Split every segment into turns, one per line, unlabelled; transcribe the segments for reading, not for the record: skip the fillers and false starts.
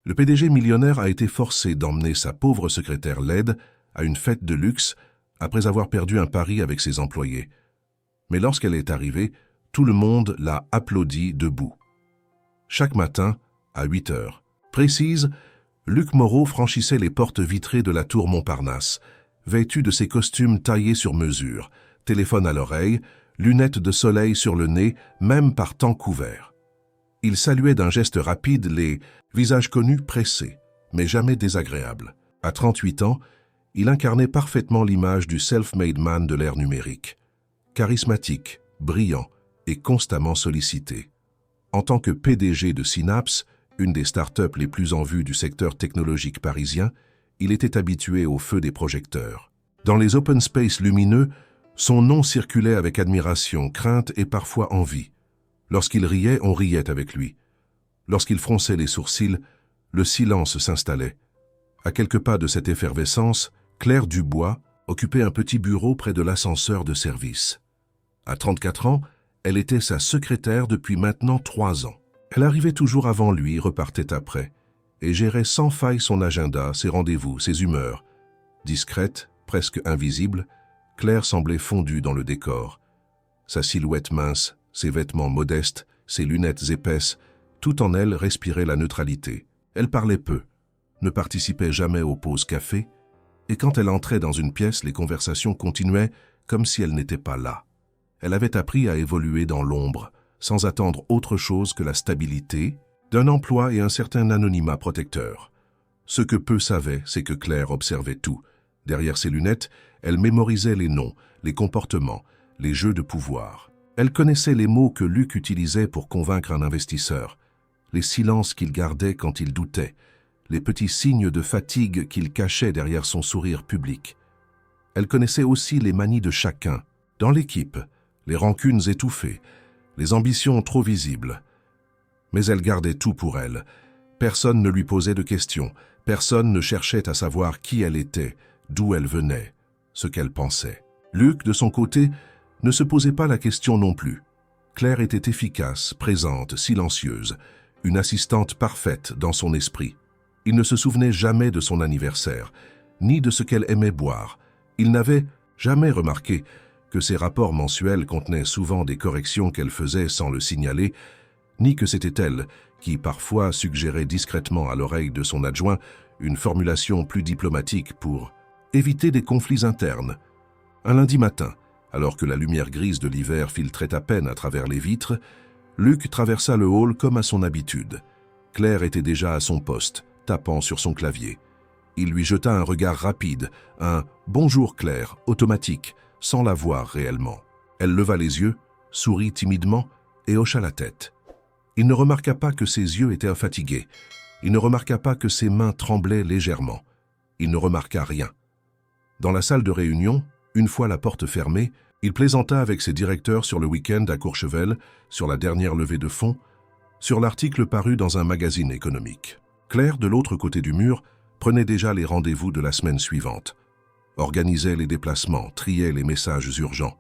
Le PDG millionnaire a été forcé d'emmener sa pauvre secrétaire laide à une fête de luxe après avoir perdu un pari avec ses employés. Mais lorsqu'elle est arrivée, tout le monde l'a applaudi debout. Chaque matin, à 8 heures précises, Luc Moreau franchissait les portes vitrées de la tour Montparnasse, vêtu de ses costumes taillés sur mesure, téléphone à l'oreille, lunettes de soleil sur le nez, même par temps couvert. Il saluait d'un geste rapide les visages connus pressés, mais jamais désagréables. À 38 ans, il incarnait parfaitement l'image du self-made man de l'ère numérique. Charismatique, brillant et constamment sollicité. En tant que PDG de Synapse, une des startups les plus en vue du secteur technologique parisien, il était habitué au feu des projecteurs. Dans les open space lumineux, son nom circulait avec admiration, crainte et parfois envie. Lorsqu'il riait, on riait avec lui. Lorsqu'il fronçait les sourcils, le silence s'installait. À quelques pas de cette effervescence, Claire Dubois occupait un petit bureau près de l'ascenseur de service. À 34 ans, elle était sa secrétaire depuis maintenant 3 ans. Elle arrivait toujours avant lui, repartait après, et gérait sans faille son agenda, ses rendez-vous, ses humeurs. Discrète, presque invisible, Claire semblait fondue dans le décor. Sa silhouette mince, ses vêtements modestes, ses lunettes épaisses, tout en elle respirait la neutralité. Elle parlait peu, ne participait jamais aux pauses café, et quand elle entrait dans une pièce, les conversations continuaient comme si elle n'était pas là. Elle avait appris à évoluer dans l'ombre, sans attendre autre chose que la stabilité d'un emploi et un certain anonymat protecteur. Ce que peu savaient, c'est que Claire observait tout. Derrière ses lunettes, elle mémorisait les noms, les comportements, les jeux de pouvoir. Elle connaissait les mots que Luc utilisait pour convaincre un investisseur, les silences qu'il gardait quand il doutait, les petits signes de fatigue qu'il cachait derrière son sourire public. Elle connaissait aussi les manies de chacun, dans l'équipe, les rancunes étouffées, les ambitions trop visibles. Mais elle gardait tout pour elle. Personne ne lui posait de questions, personne ne cherchait à savoir qui elle était, d'où elle venait, ce qu'elle pensait. Luc, de son côté, ne se posait pas la question non plus. Claire était efficace, présente, silencieuse, une assistante parfaite dans son esprit. Il ne se souvenait jamais de son anniversaire, ni de ce qu'elle aimait boire. Il n'avait jamais remarqué que ses rapports mensuels contenaient souvent des corrections qu'elle faisait sans le signaler, ni que c'était elle qui parfois suggérait discrètement à l'oreille de son adjoint une formulation plus diplomatique pour éviter des conflits internes. Un lundi matin, alors que la lumière grise de l'hiver filtrait à peine à travers les vitres, Luc traversa le hall comme à son habitude. Claire était déjà à son poste, tapant sur son clavier. Il lui jeta un regard rapide, un « Bonjour Claire » automatique, sans la voir réellement. Elle leva les yeux, sourit timidement et hocha la tête. Il ne remarqua pas que ses yeux étaient fatigués. Il ne remarqua pas que ses mains tremblaient légèrement. Il ne remarqua rien. Dans la salle de réunion, une fois la porte fermée, il plaisanta avec ses directeurs sur le week-end à Courchevel, sur la dernière levée de fonds, sur l'article paru dans un magazine économique. Claire, de l'autre côté du mur, prenait déjà les rendez-vous de la semaine suivante, organisait les déplacements, triait les messages urgents.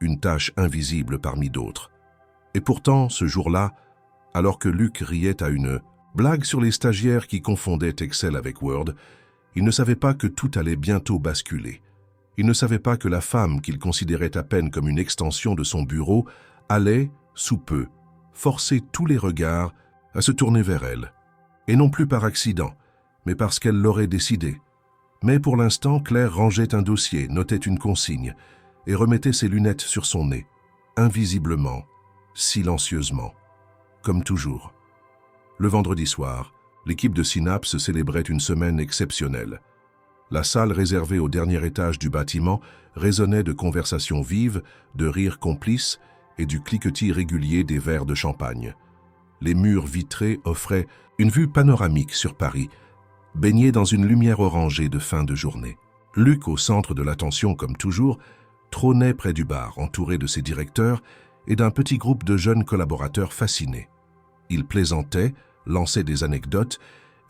Une tâche invisible parmi d'autres. Et pourtant, ce jour-là, alors que Luc riait à une blague sur les stagiaires qui confondaient Excel avec Word, il ne savait pas que tout allait bientôt basculer. Il ne savait pas que la femme qu'il considérait à peine comme une extension de son bureau allait, sous peu, forcer tous les regards à se tourner vers elle. Et non plus par accident, mais parce qu'elle l'aurait décidé. Mais pour l'instant, Claire rangeait un dossier, notait une consigne et remettait ses lunettes sur son nez, invisiblement, silencieusement, comme toujours. Le vendredi soir, l'équipe de Synapse célébrait une semaine exceptionnelle. La salle réservée au dernier étage du bâtiment résonnait de conversations vives, de rires complices et du cliquetis régulier des verres de champagne. Les murs vitrés offraient une vue panoramique sur Paris, baignée dans une lumière orangée de fin de journée. Luc, au centre de l'attention comme toujours, trônait près du bar, entouré de ses directeurs et d'un petit groupe de jeunes collaborateurs fascinés. Il plaisantait, lançait des anecdotes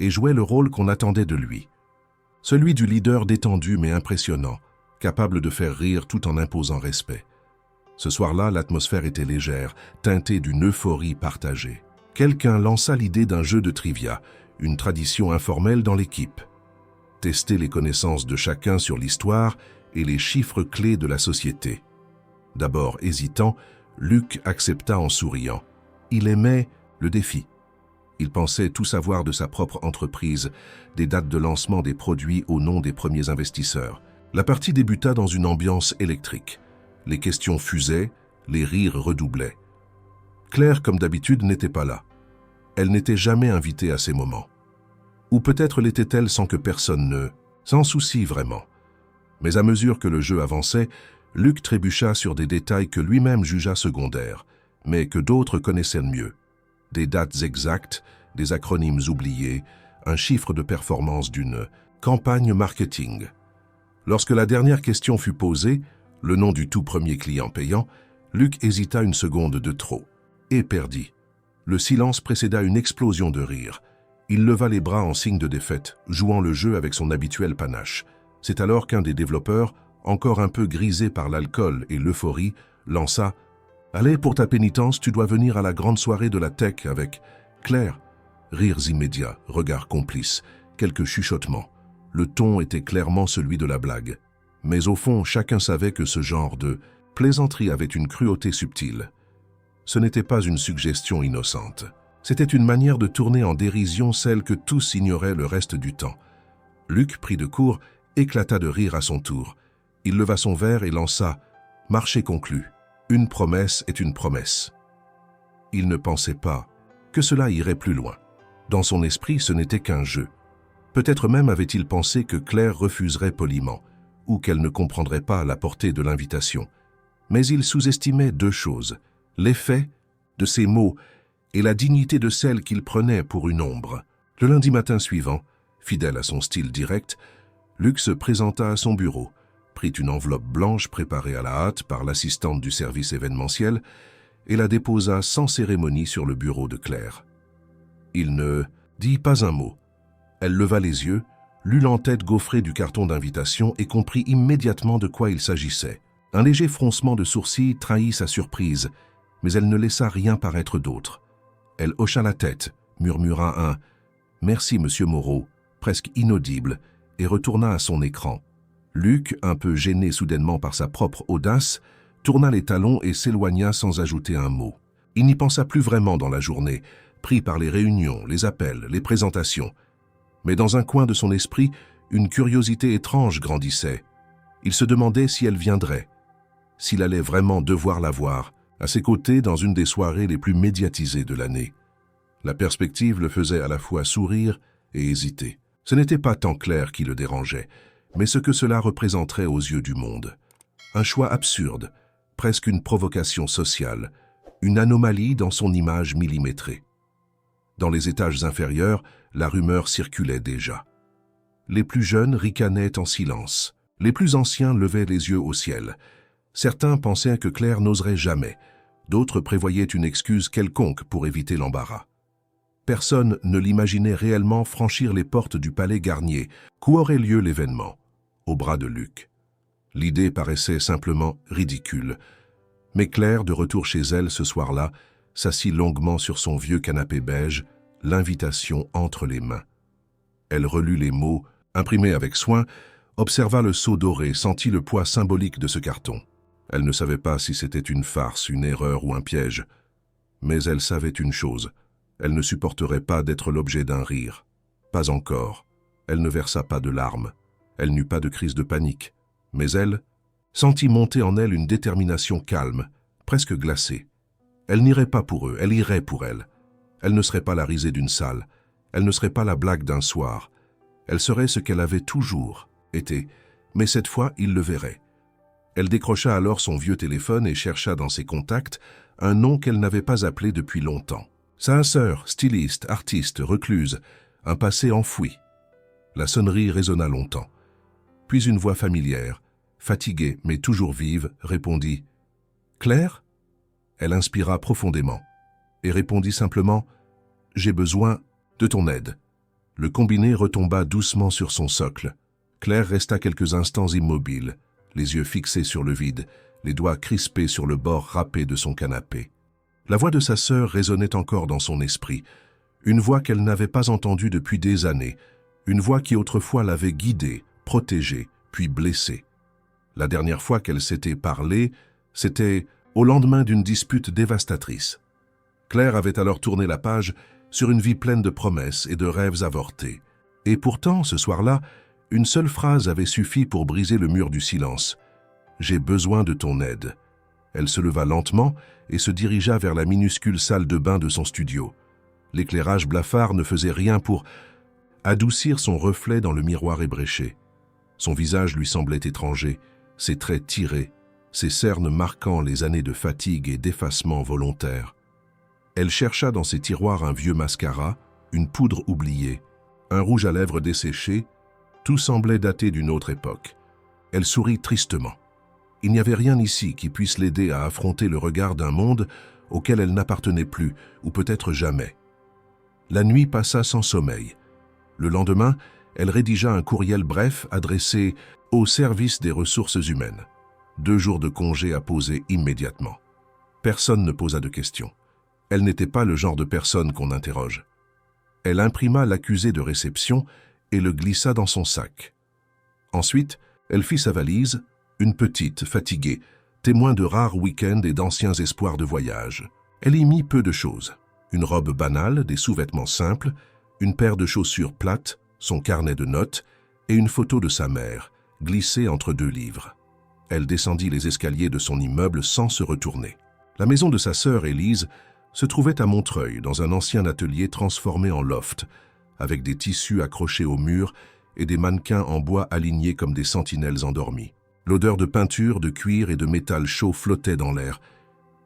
et jouait le rôle qu'on attendait de lui. Celui du leader détendu mais impressionnant, capable de faire rire tout en imposant respect. Ce soir-là, l'atmosphère était légère, teintée d'une euphorie partagée. Quelqu'un lança l'idée d'un jeu de trivia, une tradition informelle dans l'équipe. Tester les connaissances de chacun sur l'histoire et les chiffres clés de la société. D'abord hésitant, Luc accepta en souriant. Il aimait le défi. Il pensait tout savoir de sa propre entreprise, des dates de lancement des produits au nom des premiers investisseurs. La partie débuta dans une ambiance électrique. Les questions fusaient, les rires redoublaient. Claire, comme d'habitude, n'était pas là. Elle n'était jamais invitée à ces moments. Ou peut-être l'était-elle sans que personne ne s'en soucie vraiment. Mais à mesure que le jeu avançait, Luc trébucha sur des détails que lui-même jugea secondaires, mais que d'autres connaissaient mieux. Des dates exactes, des acronymes oubliés, un chiffre de performance d'une campagne marketing. Lorsque la dernière question fut posée, le nom du tout premier client payant, Luc hésita une seconde de trop, et perdit. Le silence précéda une explosion de rire. Il leva les bras en signe de défaite, jouant le jeu avec son habituel panache. C'est alors qu'un des développeurs, encore un peu grisé par l'alcool et l'euphorie, lança « Allez, pour ta pénitence, tu dois venir à la grande soirée de la tech avec Claire ». Rires immédiats, regards complices, quelques chuchotements. Le ton était clairement celui de la blague. Mais au fond, chacun savait que ce genre de plaisanterie avait une cruauté subtile. Ce n'était pas une suggestion innocente. C'était une manière de tourner en dérision celle que tous ignoraient le reste du temps. Luc, pris de court, éclata de rire à son tour. Il leva son verre et lança « Marché conclu. Une promesse est une promesse. » Il ne pensait pas que cela irait plus loin. Dans son esprit, ce n'était qu'un jeu. Peut-être même avait-il pensé que Claire refuserait poliment, ou qu'elle ne comprendrait pas la portée de l'invitation. Mais il sous-estimait deux choses, l'effet de ses mots et la dignité de celle qu'il prenait pour une ombre. Le lundi matin suivant, fidèle à son style direct, Luc se présenta à son bureau, prit une enveloppe blanche préparée à la hâte par l'assistante du service événementiel et la déposa sans cérémonie sur le bureau de Claire. Il ne dit pas un mot. Elle leva les yeux, lut l'en-tête gaufrée du carton d'invitation et comprit immédiatement de quoi il s'agissait. Un léger froncement de sourcils trahit sa surprise, mais elle ne laissa rien paraître d'autre. Elle hocha la tête, murmura un « Merci, monsieur Moreau », presque inaudible, et retourna à son écran. Luc, un peu gêné soudainement par sa propre audace, tourna les talons et s'éloigna sans ajouter un mot. Il n'y pensa plus vraiment dans la journée, pris par les réunions, les appels, les présentations. Mais dans un coin de son esprit, une curiosité étrange grandissait. Il se demandait si elle viendrait, s'il allait vraiment devoir la voir, à ses côtés dans une des soirées les plus médiatisées de l'année. La perspective le faisait à la fois sourire et hésiter. Ce n'était pas tant Claire qui le dérangeait, mais ce que cela représenterait aux yeux du monde. Un choix absurde, presque une provocation sociale, une anomalie dans son image millimétrée. Dans les étages inférieurs, la rumeur circulait déjà. Les plus jeunes ricanaient en silence. Les plus anciens levaient les yeux au ciel. Certains pensaient que Claire n'oserait jamais. D'autres prévoyaient une excuse quelconque pour éviter l'embarras. Personne ne l'imaginait réellement franchir les portes du palais Garnier, où aurait lieu l'événement, au bras de Luc. L'idée paraissait simplement ridicule. Mais Claire, de retour chez elle ce soir-là, s'assit longuement sur son vieux canapé beige, l'invitation entre les mains. Elle relut les mots, imprimés avec soin, observa le sceau doré, sentit le poids symbolique de ce carton. Elle ne savait pas si c'était une farce, une erreur ou un piège. Mais elle savait une chose, elle ne supporterait pas d'être l'objet d'un rire. Pas encore. Elle ne versa pas de larmes. Elle n'eut pas de crise de panique. Mais elle sentit monter en elle une détermination calme, presque glacée. Elle n'irait pas pour eux, elle irait pour elle. Elle ne serait pas la risée d'une salle. Elle ne serait pas la blague d'un soir. Elle serait ce qu'elle avait toujours été, mais cette fois, il le verrait. Elle décrocha alors son vieux téléphone et chercha dans ses contacts un nom qu'elle n'avait pas appelé depuis longtemps. Sa sœur, styliste, artiste, recluse, un passé enfoui. La sonnerie résonna longtemps. Puis une voix familière, fatiguée mais toujours vive, répondit « Claire ?» Elle inspira profondément et répondit simplement « J'ai besoin de ton aide ». Le combiné retomba doucement sur son socle. Claire resta quelques instants immobile, les yeux fixés sur le vide, les doigts crispés sur le bord râpé de son canapé. La voix de sa sœur résonnait encore dans son esprit, Une voix qu'elle n'avait pas entendue depuis des années, une voix qui autrefois l'avait guidée, protégée, puis blessée. La dernière fois qu'elle s'était parlé, c'était au lendemain d'une dispute dévastatrice. Claire avait alors tourné la page sur une vie pleine de promesses et de rêves avortés. Et pourtant, ce soir-là, une seule phrase avait suffi pour briser le mur du silence. « J'ai besoin de ton aide ». Elle se leva lentement et se dirigea vers la minuscule salle de bain de son studio. L'éclairage blafard ne faisait rien pour adoucir son reflet dans le miroir ébréché. Son visage lui semblait étranger, ses traits tirés, ses cernes marquant les années de fatigue et d'effacement volontaire. Elle chercha dans ses tiroirs un vieux mascara, une poudre oubliée, un rouge à lèvres desséché, tout semblait dater d'une autre époque. Elle sourit tristement. Il n'y avait rien ici qui puisse l'aider à affronter le regard d'un monde auquel elle n'appartenait plus, ou peut-être jamais. La nuit passa sans sommeil. Le lendemain, elle rédigea un courriel bref adressé au service des ressources humaines. 2 jours de congé à poser immédiatement. Personne ne posa de questions. Elle n'était pas le genre de personne qu'on interroge. Elle imprima l'accusé de réception et le glissa dans son sac. Ensuite, elle fit sa valise, une petite, fatiguée, témoin de rares week-ends et d'anciens espoirs de voyage. Elle y mit peu de choses. Une robe banale, des sous-vêtements simples, une paire de chaussures plates, son carnet de notes et une photo de sa mère, glissée entre 2 livres. Elle descendit les escaliers de son immeuble sans se retourner. La maison de sa sœur, Élise, se trouvait à Montreuil, dans un ancien atelier transformé en loft, avec des tissus accrochés au mur et des mannequins en bois alignés comme des sentinelles endormies. L'odeur de peinture, de cuir et de métal chaud flottait dans l'air.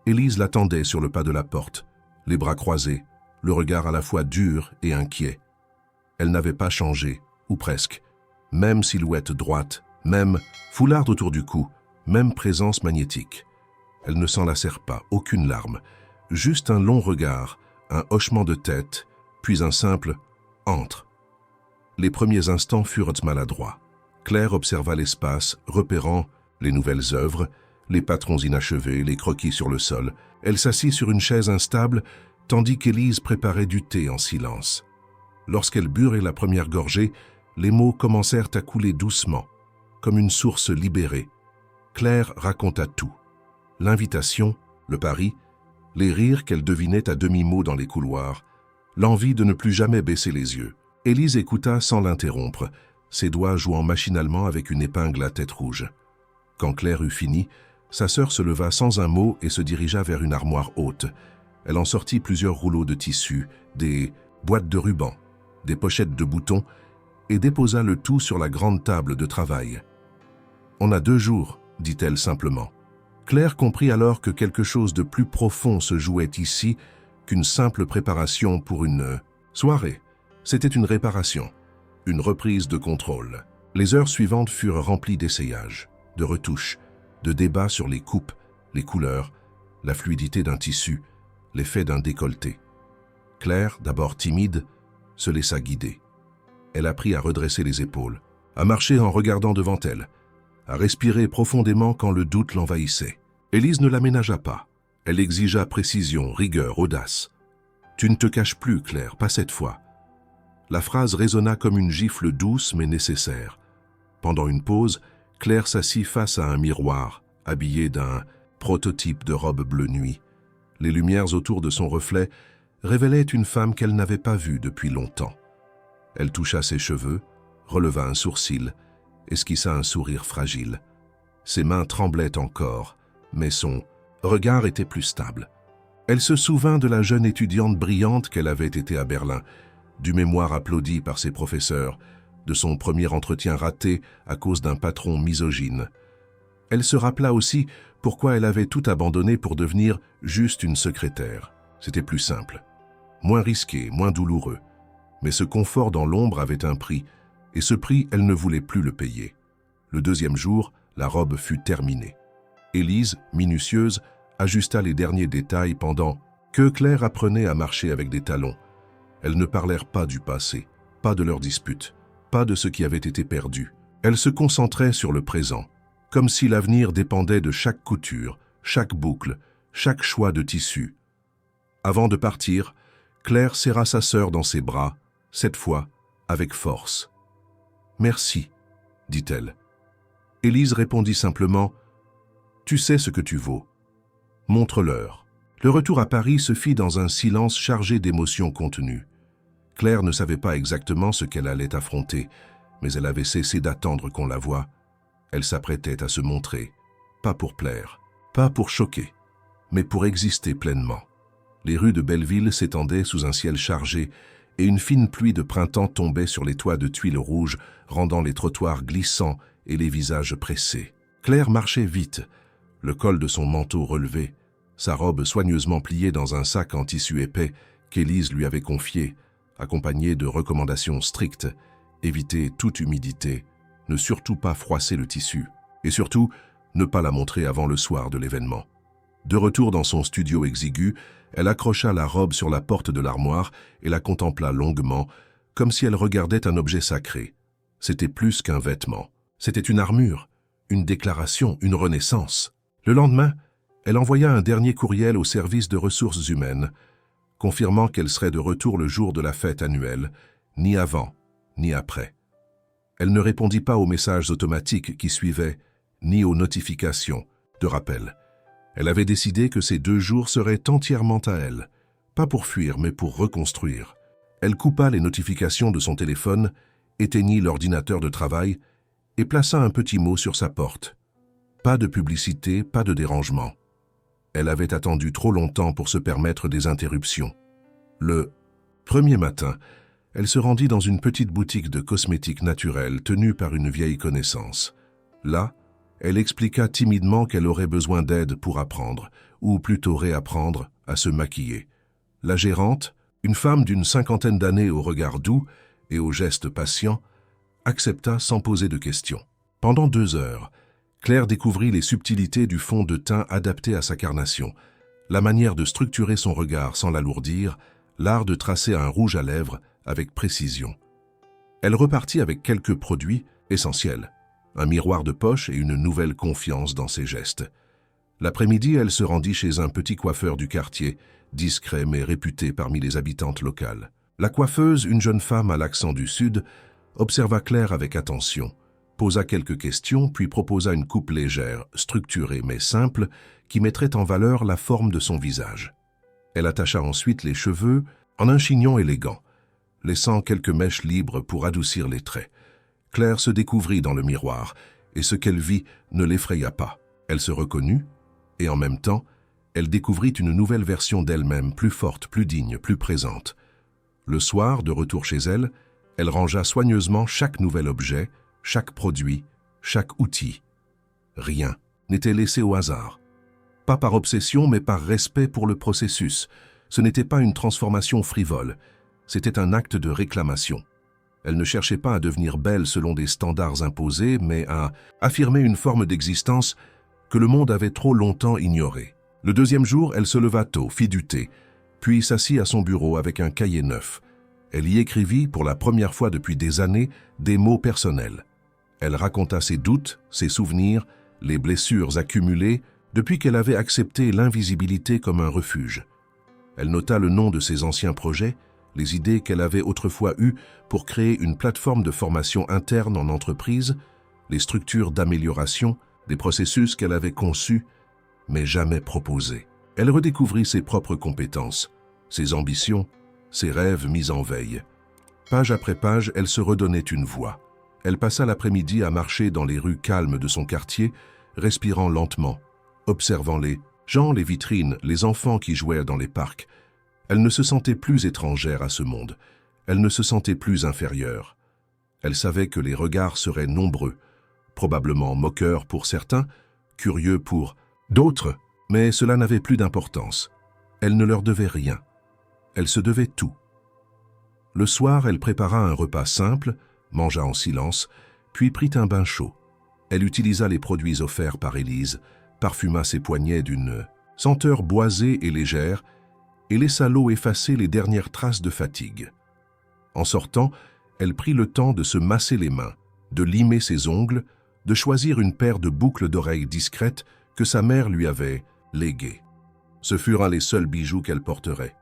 Élise l'attendait sur le pas de la porte, les bras croisés, le regard à la fois dur et inquiet. Elle n'avait pas changé, ou presque. Même silhouette droite, même foulard autour du cou, même présence magnétique. Elle ne s'en lacère pas, aucune larme. Juste un long regard, un hochement de tête, puis un simple « entre ». Les premiers instants furent maladroits. Claire observa l'espace, repérant les nouvelles œuvres, les patrons inachevés, les croquis sur le sol. Elle s'assit sur une chaise instable, tandis qu'Élise préparait du thé en silence. Lorsqu'elle burait la première gorgée, les mots commencèrent à couler doucement, comme une source libérée. Claire raconta tout. L'invitation, le pari, les rires qu'elle devinait à demi-mot dans les couloirs, l'envie de ne plus jamais baisser les yeux. Élise écouta sans l'interrompre, ses doigts jouant machinalement avec une épingle à tête rouge. Quand Claire eut fini, sa sœur se leva sans un mot et se dirigea vers une armoire haute. Elle en sortit plusieurs rouleaux de tissu, des boîtes de rubans, des pochettes de boutons, et déposa le tout sur la grande table de travail. « On a 2 jours, dit-elle simplement. Claire comprit alors que quelque chose de plus profond se jouait ici qu'une simple préparation pour une soirée. C'était une réparation, une reprise de contrôle. Les heures suivantes furent remplies d'essayages, de retouches, de débats sur les coupes, les couleurs, la fluidité d'un tissu, l'effet d'un décolleté. Claire, d'abord timide, se laissa guider. Elle apprit à redresser les épaules, à marcher en regardant devant elle, à respirer profondément quand le doute l'envahissait. Élise ne l'aménagea pas. Elle exigea précision, rigueur, audace. « Tu ne te caches plus, Claire, pas cette fois. » La phrase résonna comme une gifle douce mais nécessaire. Pendant une pause, Claire s'assit face à un miroir, habillée d'un prototype de robe bleu nuit. Les lumières autour de son reflet révélaient une femme qu'elle n'avait pas vue depuis longtemps. Elle toucha ses cheveux, releva un sourcil, esquissa un sourire fragile. Ses mains tremblaient encore, mais son regard était plus stable. Elle se souvint de la jeune étudiante brillante qu'elle avait été à Berlin, du mémoire applaudi par ses professeurs, de son premier entretien raté à cause d'un patron misogyne. Elle se rappela aussi pourquoi elle avait tout abandonné pour devenir juste une secrétaire. C'était plus simple, moins risqué, moins douloureux. Mais ce confort dans l'ombre avait un prix, et ce prix, elle ne voulait plus le payer. Le 2e jour, la robe fut terminée. Élise, minutieuse, ajusta les derniers détails pendant que Claire apprenait à marcher avec des talons. Elles ne parlèrent pas du passé, pas de leurs disputes, pas de ce qui avait été perdu. Elles se concentraient sur le présent, comme si l'avenir dépendait de chaque couture, chaque boucle, chaque choix de tissu. Avant de partir, Claire serra sa sœur dans ses bras, cette fois avec force. « Merci », dit-elle. Élise répondit simplement « Tu sais ce que tu vaux. Montre-leur. » Le retour à Paris se fit dans un silence chargé d'émotions contenues. Claire ne savait pas exactement ce qu'elle allait affronter, mais elle avait cessé d'attendre qu'on la voie. Elle s'apprêtait à se montrer, pas pour plaire, pas pour choquer, mais pour exister pleinement. Les rues de Belleville s'étendaient sous un ciel chargé et une fine pluie de printemps tombait sur les toits de tuiles rouges, rendant les trottoirs glissants et les visages pressés. Claire marchait vite, le col de son manteau relevé, sa robe soigneusement pliée dans un sac en tissu épais qu'Élise lui avait confié, accompagné de recommandations strictes, éviter toute humidité, ne surtout pas froisser le tissu, et surtout, ne pas la montrer avant le soir de l'événement. De retour dans son studio exigu, elle accrocha la robe sur la porte de l'armoire et la contempla longuement, comme si elle regardait un objet sacré. C'était plus qu'un vêtement. C'était une armure, une déclaration, une renaissance. Le lendemain, elle envoya un dernier courriel au service de ressources humaines, confirmant qu'elle serait de retour le jour de la fête annuelle, ni avant, ni après. Elle ne répondit pas aux messages automatiques qui suivaient, ni aux notifications de rappel. Elle avait décidé que ces 2 jours seraient entièrement à elle, pas pour fuir, mais pour reconstruire. Elle coupa les notifications de son téléphone, éteignit l'ordinateur de travail et plaça un petit mot sur sa porte. Pas de publicité, pas de dérangement. Elle avait attendu trop longtemps pour se permettre des interruptions. Le premier matin, elle se rendit dans une petite boutique de cosmétiques naturels tenue par une vieille connaissance. Là, elle expliqua timidement qu'elle aurait besoin d'aide pour apprendre, ou plutôt réapprendre, à se maquiller. La gérante, une femme d'une 50aine d'années au regard doux et aux gestes patients, accepta sans poser de questions. Pendant 2 heures, Claire découvrit les subtilités du fond de teint adapté à sa carnation, la manière de structurer son regard sans l'alourdir, l'art de tracer un rouge à lèvres avec précision. Elle repartit avec quelques produits essentiels, un miroir de poche et une nouvelle confiance dans ses gestes. L'après-midi, elle se rendit chez un petit coiffeur du quartier, discret mais réputé parmi les habitantes locales. La coiffeuse, une jeune femme à l'accent du Sud, observa Claire avec attention, posa quelques questions puis proposa une coupe légère, structurée mais simple, qui mettrait en valeur la forme de son visage. Elle attacha ensuite les cheveux en un chignon élégant, laissant quelques mèches libres pour adoucir les traits. Claire se découvrit dans le miroir, et ce qu'elle vit ne l'effraya pas. Elle se reconnut, et en même temps, elle découvrit une nouvelle version d'elle-même, plus forte, plus digne, plus présente. Le soir, de retour chez elle, elle rangea soigneusement chaque nouvel objet, chaque produit, chaque outil. Rien n'était laissé au hasard. Pas par obsession, mais par respect pour le processus. Ce n'était pas une transformation frivole, c'était un acte de réclamation. Elle ne cherchait pas à devenir belle selon des standards imposés, mais à affirmer une forme d'existence que le monde avait trop longtemps ignorée. Le 2e jour, elle se leva tôt, fit du thé, puis s'assit à son bureau avec un cahier neuf. Elle y écrivit, pour la première fois depuis des années, des mots personnels. Elle raconta ses doutes, ses souvenirs, les blessures accumulées depuis qu'elle avait accepté l'invisibilité comme un refuge. Elle nota le nom de ses anciens projets, les idées qu'elle avait autrefois eues pour créer une plateforme de formation interne en entreprise, les structures d'amélioration, des processus qu'elle avait conçus, mais jamais proposés. Elle redécouvrit ses propres compétences, ses ambitions, ses rêves mis en veille. Page après page, elle se redonnait une voix. Elle passa l'après-midi à marcher dans les rues calmes de son quartier, respirant lentement, observant les gens, les vitrines, les enfants qui jouaient dans les parcs. Elle ne se sentait plus étrangère à ce monde. Elle ne se sentait plus inférieure. Elle savait que les regards seraient nombreux, probablement moqueurs pour certains, curieux pour d'autres, mais cela n'avait plus d'importance. Elle ne leur devait rien. Elle se devait tout. Le soir, elle prépara un repas simple, mangea en silence, puis prit un bain chaud. Elle utilisa les produits offerts par Élise, parfuma ses poignets d'une senteur boisée et légère, et laissa l'eau effacer les dernières traces de fatigue. En sortant, elle prit le temps de se masser les mains, de limer ses ongles, de choisir une paire de boucles d'oreilles discrètes que sa mère lui avait léguées. Ce furent les seuls bijoux qu'elle porterait.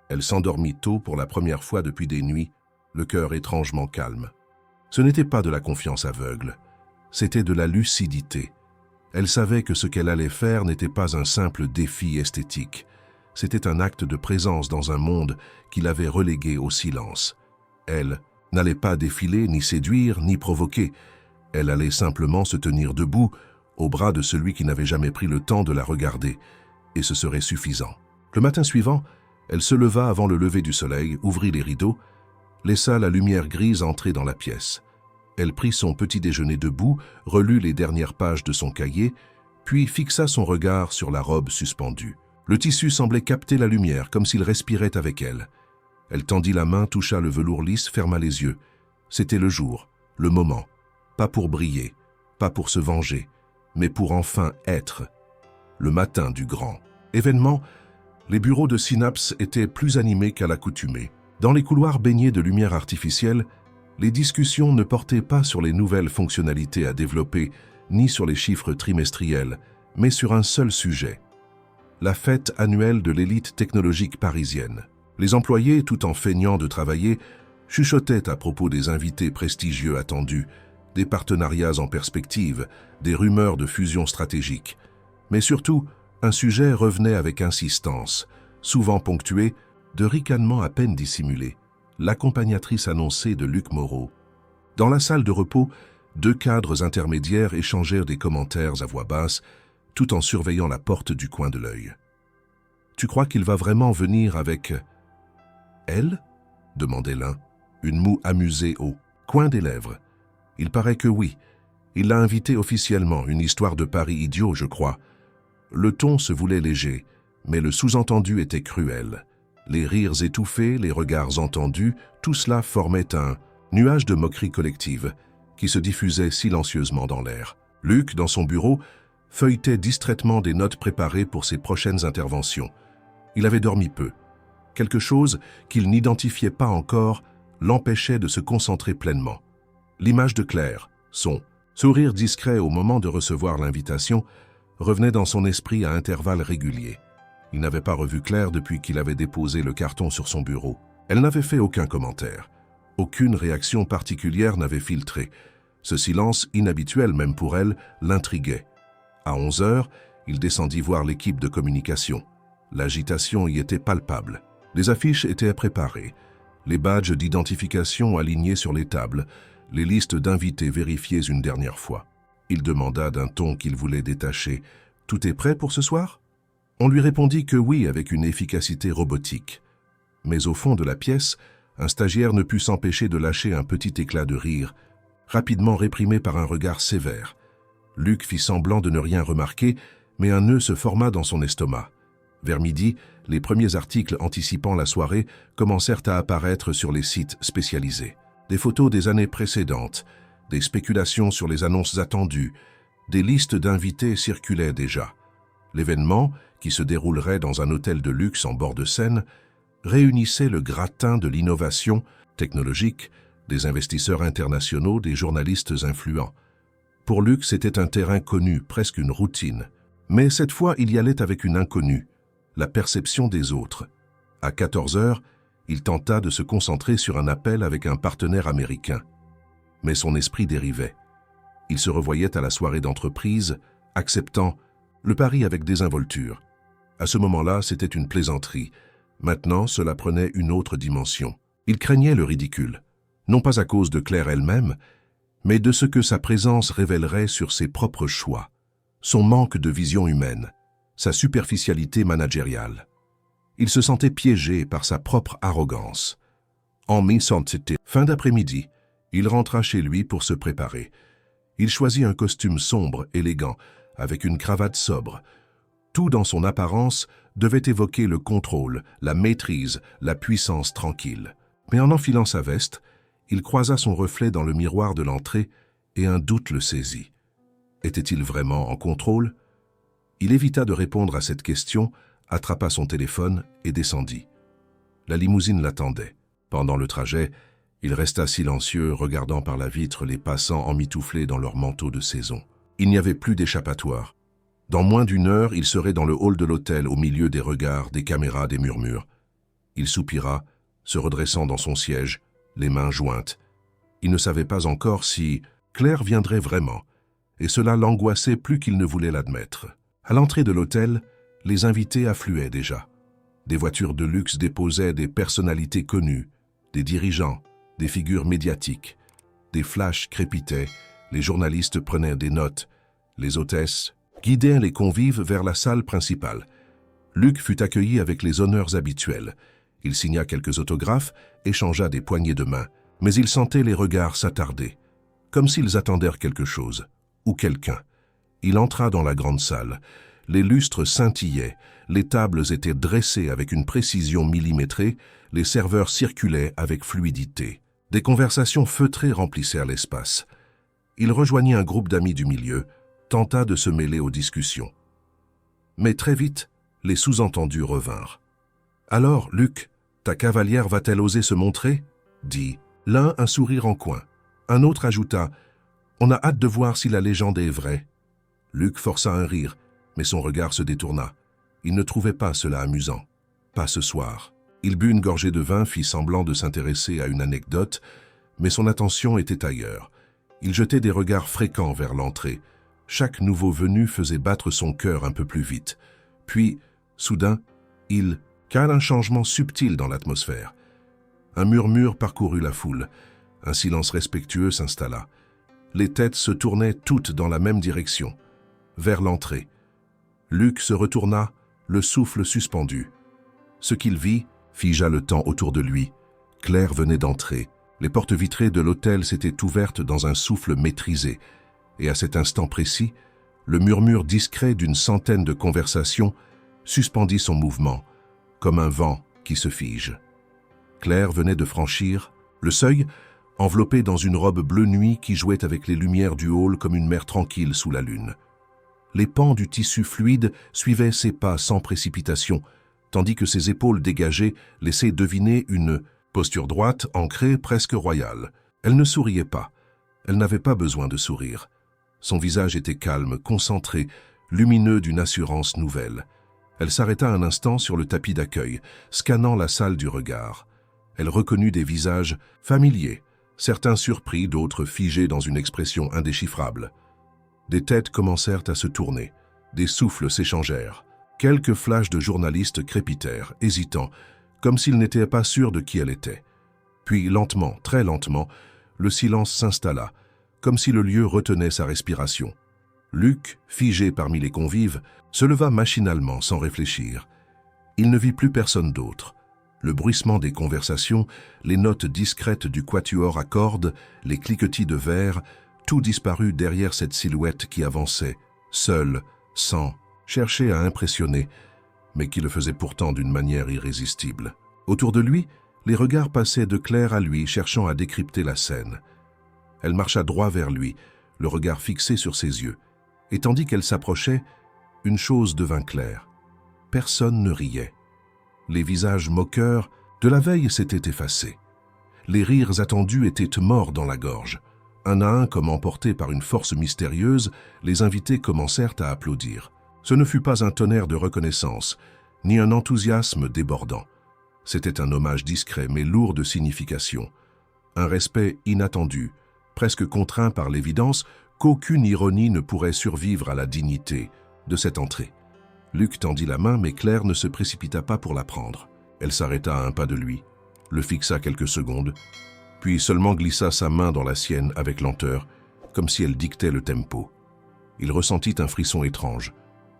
Elle s'endormit tôt pour la première fois depuis des nuits, le cœur étrangement calme. Ce n'était pas de la confiance aveugle, c'était de la lucidité. Elle savait que ce qu'elle allait faire n'était pas un simple défi esthétique. C'était un acte de présence dans un monde qui l'avait relégué au silence. Elle n'allait pas défiler, ni séduire, ni provoquer. Elle allait simplement se tenir debout, au bras de celui qui n'avait jamais pris le temps de la regarder, et ce serait suffisant. Le matin suivant, elle se leva avant le lever du soleil, ouvrit les rideaux, laissa la lumière grise entrer dans la pièce. Elle prit son petit déjeuner debout, relut les dernières pages de son cahier, puis fixa son regard sur la robe suspendue. Le tissu semblait capter la lumière, comme s'il respirait avec elle. Elle tendit la main, toucha le velours lisse, ferma les yeux. C'était le jour, le moment. Pas pour briller, pas pour se venger, mais pour enfin être. Le matin du grand événement, les bureaux de Synapse étaient plus animés qu'à l'accoutumée. Dans les couloirs baignés de lumière artificielle, les discussions ne portaient pas sur les nouvelles fonctionnalités à développer, ni sur les chiffres trimestriels, mais sur un seul sujet. La fête annuelle de l'élite technologique parisienne. Les employés, tout en feignant de travailler, chuchotaient à propos des invités prestigieux attendus, des partenariats en perspective, des rumeurs de fusion stratégique. Mais surtout, un sujet revenait avec insistance, souvent ponctué de ricanements à peine dissimulés. L'accompagnatrice annoncée de Luc Moreau. Dans la salle de repos, 2 cadres intermédiaires échangèrent des commentaires à voix basse, tout en surveillant la porte du coin de l'œil. « Tu crois qu'il va vraiment venir avec... elle ?» demandait l'un, une moue amusée au coin des lèvres. « Il paraît que oui. Il l'a invité officiellement, une histoire de pari idiot, je crois. » Le ton se voulait léger, mais le sous-entendu était cruel. Les rires étouffés, les regards entendus, tout cela formait un nuage de moquerie collective qui se diffusait silencieusement dans l'air. Luc, dans son bureau, feuilletait distraitement des notes préparées pour ses prochaines interventions. Il avait dormi peu. Quelque chose qu'il n'identifiait pas encore l'empêchait de se concentrer pleinement. L'image de Claire, son sourire discret au moment de recevoir l'invitation, revenait dans son esprit à intervalles réguliers. Il n'avait pas revu Claire depuis qu'il avait déposé le carton sur son bureau. Elle n'avait fait aucun commentaire. Aucune réaction particulière n'avait filtré. Ce silence, inhabituel même pour elle, l'intriguait. À 11 heures, il descendit voir l'équipe de communication. L'agitation y était palpable. Les affiches étaient préparées, les badges d'identification alignés sur les tables, les listes d'invités vérifiées une dernière fois. Il demanda d'un ton qu'il voulait détacher. « Tout est prêt pour ce soir ?» On lui répondit que oui, avec une efficacité robotique. Mais au fond de la pièce, un stagiaire ne put s'empêcher de lâcher un petit éclat de rire, rapidement réprimé par un regard sévère. Luc fit semblant de ne rien remarquer, mais un nœud se forma dans son estomac. Vers midi, les premiers articles anticipant la soirée commencèrent à apparaître sur les sites spécialisés. Des photos des années précédentes, des spéculations sur les annonces attendues, des listes d'invités circulaient déjà. L'événement, qui se déroulerait dans un hôtel de luxe en bord de Seine, réunissait le gratin de l'innovation technologique, des investisseurs internationaux, des journalistes influents. Pour Luc, c'était un terrain connu, presque une routine. Mais cette fois, il y allait avec une inconnue, la perception des autres. À 14 heures, il tenta de se concentrer sur un appel avec un partenaire américain. Mais son esprit dérivait. Il se revoyait à la soirée d'entreprise, acceptant le pari avec désinvolture. À ce moment-là, c'était une plaisanterie. Maintenant, cela prenait une autre dimension. Il craignait le ridicule, non pas à cause de Claire elle-même, mais de ce que sa présence révélerait sur ses propres choix, son manque de vision humaine, sa superficialité managériale. Il se sentait piégé par sa propre arrogance. En mi-santé, fin d'après-midi, il rentra chez lui pour se préparer. Il choisit un costume sombre, élégant, avec une cravate sobre. Tout dans son apparence devait évoquer le contrôle, la maîtrise, la puissance tranquille. Mais en enfilant sa veste, il croisa son reflet dans le miroir de l'entrée et un doute le saisit. Était-il vraiment en contrôle? Il évita de répondre à cette question, attrapa son téléphone et descendit. La limousine l'attendait. Pendant le trajet, il resta silencieux, regardant par la vitre les passants emmitouflés dans leurs manteaux de saison. Il n'y avait plus d'échappatoire. Dans moins d'1 heure, il serait dans le hall de l'hôtel, au milieu des regards, des caméras, des murmures. Il soupira, se redressant dans son siège, les mains jointes. Il ne savait pas encore si Claire viendrait vraiment, et cela l'angoissait plus qu'il ne voulait l'admettre. À l'entrée de l'hôtel, les invités affluaient déjà. Des voitures de luxe déposaient des personnalités connues, des dirigeants, des figures médiatiques. Des flashs crépitaient, les journalistes prenaient des notes, les hôtesses guidaient les convives vers la salle principale. Luc fut accueilli avec les honneurs habituels. Il signa quelques autographes, échangea des poignées de main, mais il sentait les regards s'attarder, comme s'ils attendaient quelque chose, ou quelqu'un. Il entra dans la grande salle. Les lustres scintillaient, les tables étaient dressées avec une précision millimétrée, les serveurs circulaient avec fluidité. Des conversations feutrées remplissèrent l'espace. Il rejoignit un groupe d'amis du milieu, tenta de se mêler aux discussions. Mais très vite, les sous-entendus revinrent. « Alors, Luc, ta cavalière va-t-elle oser se montrer ?» dit l'un, un sourire en coin. Un autre ajouta « On a hâte de voir si la légende est vraie. » Luc força un rire, mais son regard se détourna. Il ne trouvait pas cela amusant. Pas ce soir. Il but une gorgée de vin, fit semblant de s'intéresser à une anecdote, mais son attention était ailleurs. Il jetait des regards fréquents vers l'entrée. Chaque nouveau venu faisait battre son cœur un peu plus vite. Puis, soudain, il cala un changement subtil dans l'atmosphère. Un murmure parcourut la foule. Un silence respectueux s'installa. Les têtes se tournaient toutes dans la même direction, vers l'entrée. Luc se retourna, le souffle suspendu. Ce qu'il vit figea le temps autour de lui. Claire venait d'entrer. Les portes vitrées de l'hôtel s'étaient ouvertes dans un souffle maîtrisé. Et à cet instant précis, le murmure discret d'une centaine de conversations suspendit son mouvement, comme un vent qui se fige. Claire venait de franchir le seuil, enveloppée dans une robe bleu nuit qui jouait avec les lumières du hall comme une mer tranquille sous la lune. Les pans du tissu fluide suivaient ses pas sans précipitation, tandis que ses épaules dégagées laissaient deviner une posture droite, ancrée, presque royale. Elle ne souriait pas. Elle n'avait pas besoin de sourire. Son visage était calme, concentré, lumineux d'une assurance nouvelle. Elle s'arrêta un instant sur le tapis d'accueil, scannant la salle du regard. Elle reconnut des visages familiers, certains surpris, d'autres figés dans une expression indéchiffrable. Des têtes commencèrent à se tourner, des souffles s'échangèrent. Quelques flashs de journalistes crépitèrent, hésitants, comme s'ils n'étaient pas sûrs de qui elle était. Puis, lentement, très lentement, le silence s'installa, comme si le lieu retenait sa respiration. Luc, figé parmi les convives, se leva machinalement, sans réfléchir. Il ne vit plus personne d'autre. Le bruissement des conversations, les notes discrètes du quatuor à cordes, les cliquetis de verre, tout disparut derrière cette silhouette qui avançait, seule, sans chercher à impressionner, mais qui le faisait pourtant d'une manière irrésistible. Autour de lui, les regards passaient de Claire à lui, cherchant à décrypter la scène. Elle marcha droit vers lui, le regard fixé sur ses yeux, et tandis qu'elle s'approchait, une chose devint claire. Personne ne riait. Les visages moqueurs de la veille s'étaient effacés. Les rires attendus étaient morts dans la gorge. Un à un, comme emportés par une force mystérieuse, les invités commencèrent à applaudir. Ce ne fut pas un tonnerre de reconnaissance, ni un enthousiasme débordant. C'était un hommage discret mais lourd de signification. Un respect inattendu, presque contraint par l'évidence qu'aucune ironie ne pourrait survivre à la dignité de cette entrée. Luc tendit la main, mais Claire ne se précipita pas pour la prendre. Elle s'arrêta à un pas de lui, le fixa quelques secondes, puis seulement glissa sa main dans la sienne avec lenteur, comme si elle dictait le tempo. Il ressentit un frisson étrange,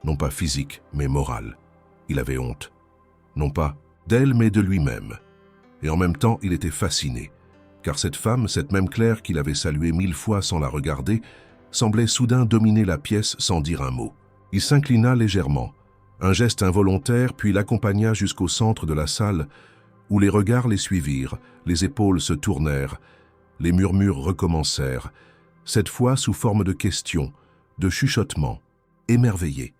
non pas physique, mais moral. Il avait honte, non pas d'elle, mais de lui-même. Et en même temps, il était fasciné, car cette femme, cette même Claire qu'il avait saluée 1000 fois sans la regarder, semblait soudain dominer la pièce sans dire un mot. Il s'inclina légèrement, un geste involontaire, puis l'accompagna jusqu'au centre de la salle, où les regards les suivirent, les épaules se tournèrent, les murmures recommencèrent, cette fois sous forme de questions, de chuchotements, émerveillés.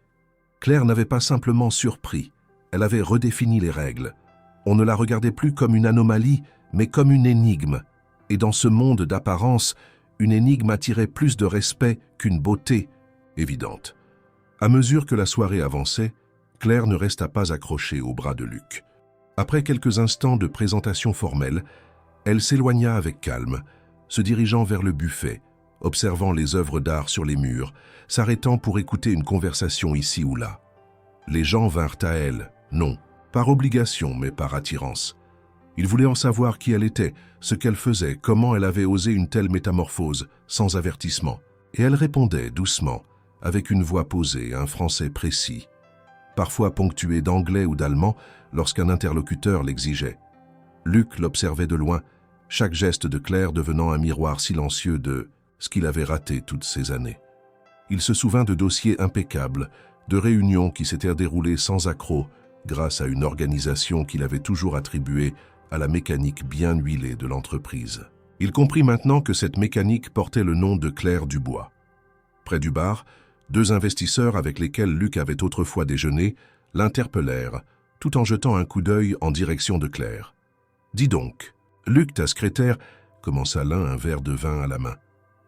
Claire n'avait pas simplement surpris, elle avait redéfini les règles. On ne la regardait plus comme une anomalie, mais comme une énigme. Et dans ce monde d'apparence, une énigme attirait plus de respect qu'une beauté évidente. À mesure que la soirée avançait, Claire ne resta pas accrochée au bras de Luc. Après quelques instants de présentation formelle, elle s'éloigna avec calme, se dirigeant vers le buffet, observant les œuvres d'art sur les murs, s'arrêtant pour écouter une conversation ici ou là. Les gens vinrent à elle, non, par obligation mais par attirance. Ils voulaient en savoir qui elle était, ce qu'elle faisait, comment elle avait osé une telle métamorphose, sans avertissement. Et elle répondait doucement, avec une voix posée, un français précis, parfois ponctué d'anglais ou d'allemand lorsqu'un interlocuteur l'exigeait. Luc l'observait de loin, chaque geste de Claire devenant un miroir silencieux de ce qu'il avait raté toutes ces années. Il se souvint de dossiers impeccables, de réunions qui s'étaient déroulées sans accroc, grâce à une organisation qu'il avait toujours attribuée à la mécanique bien huilée de l'entreprise. Il comprit maintenant que cette mécanique portait le nom de Claire Dubois. Près du bar, deux investisseurs avec lesquels Luc avait autrefois déjeuné l'interpellèrent, tout en jetant un coup d'œil en direction de Claire. « Dis donc, Luc, ta secrétaire » commença l'un un verre de vin à la main.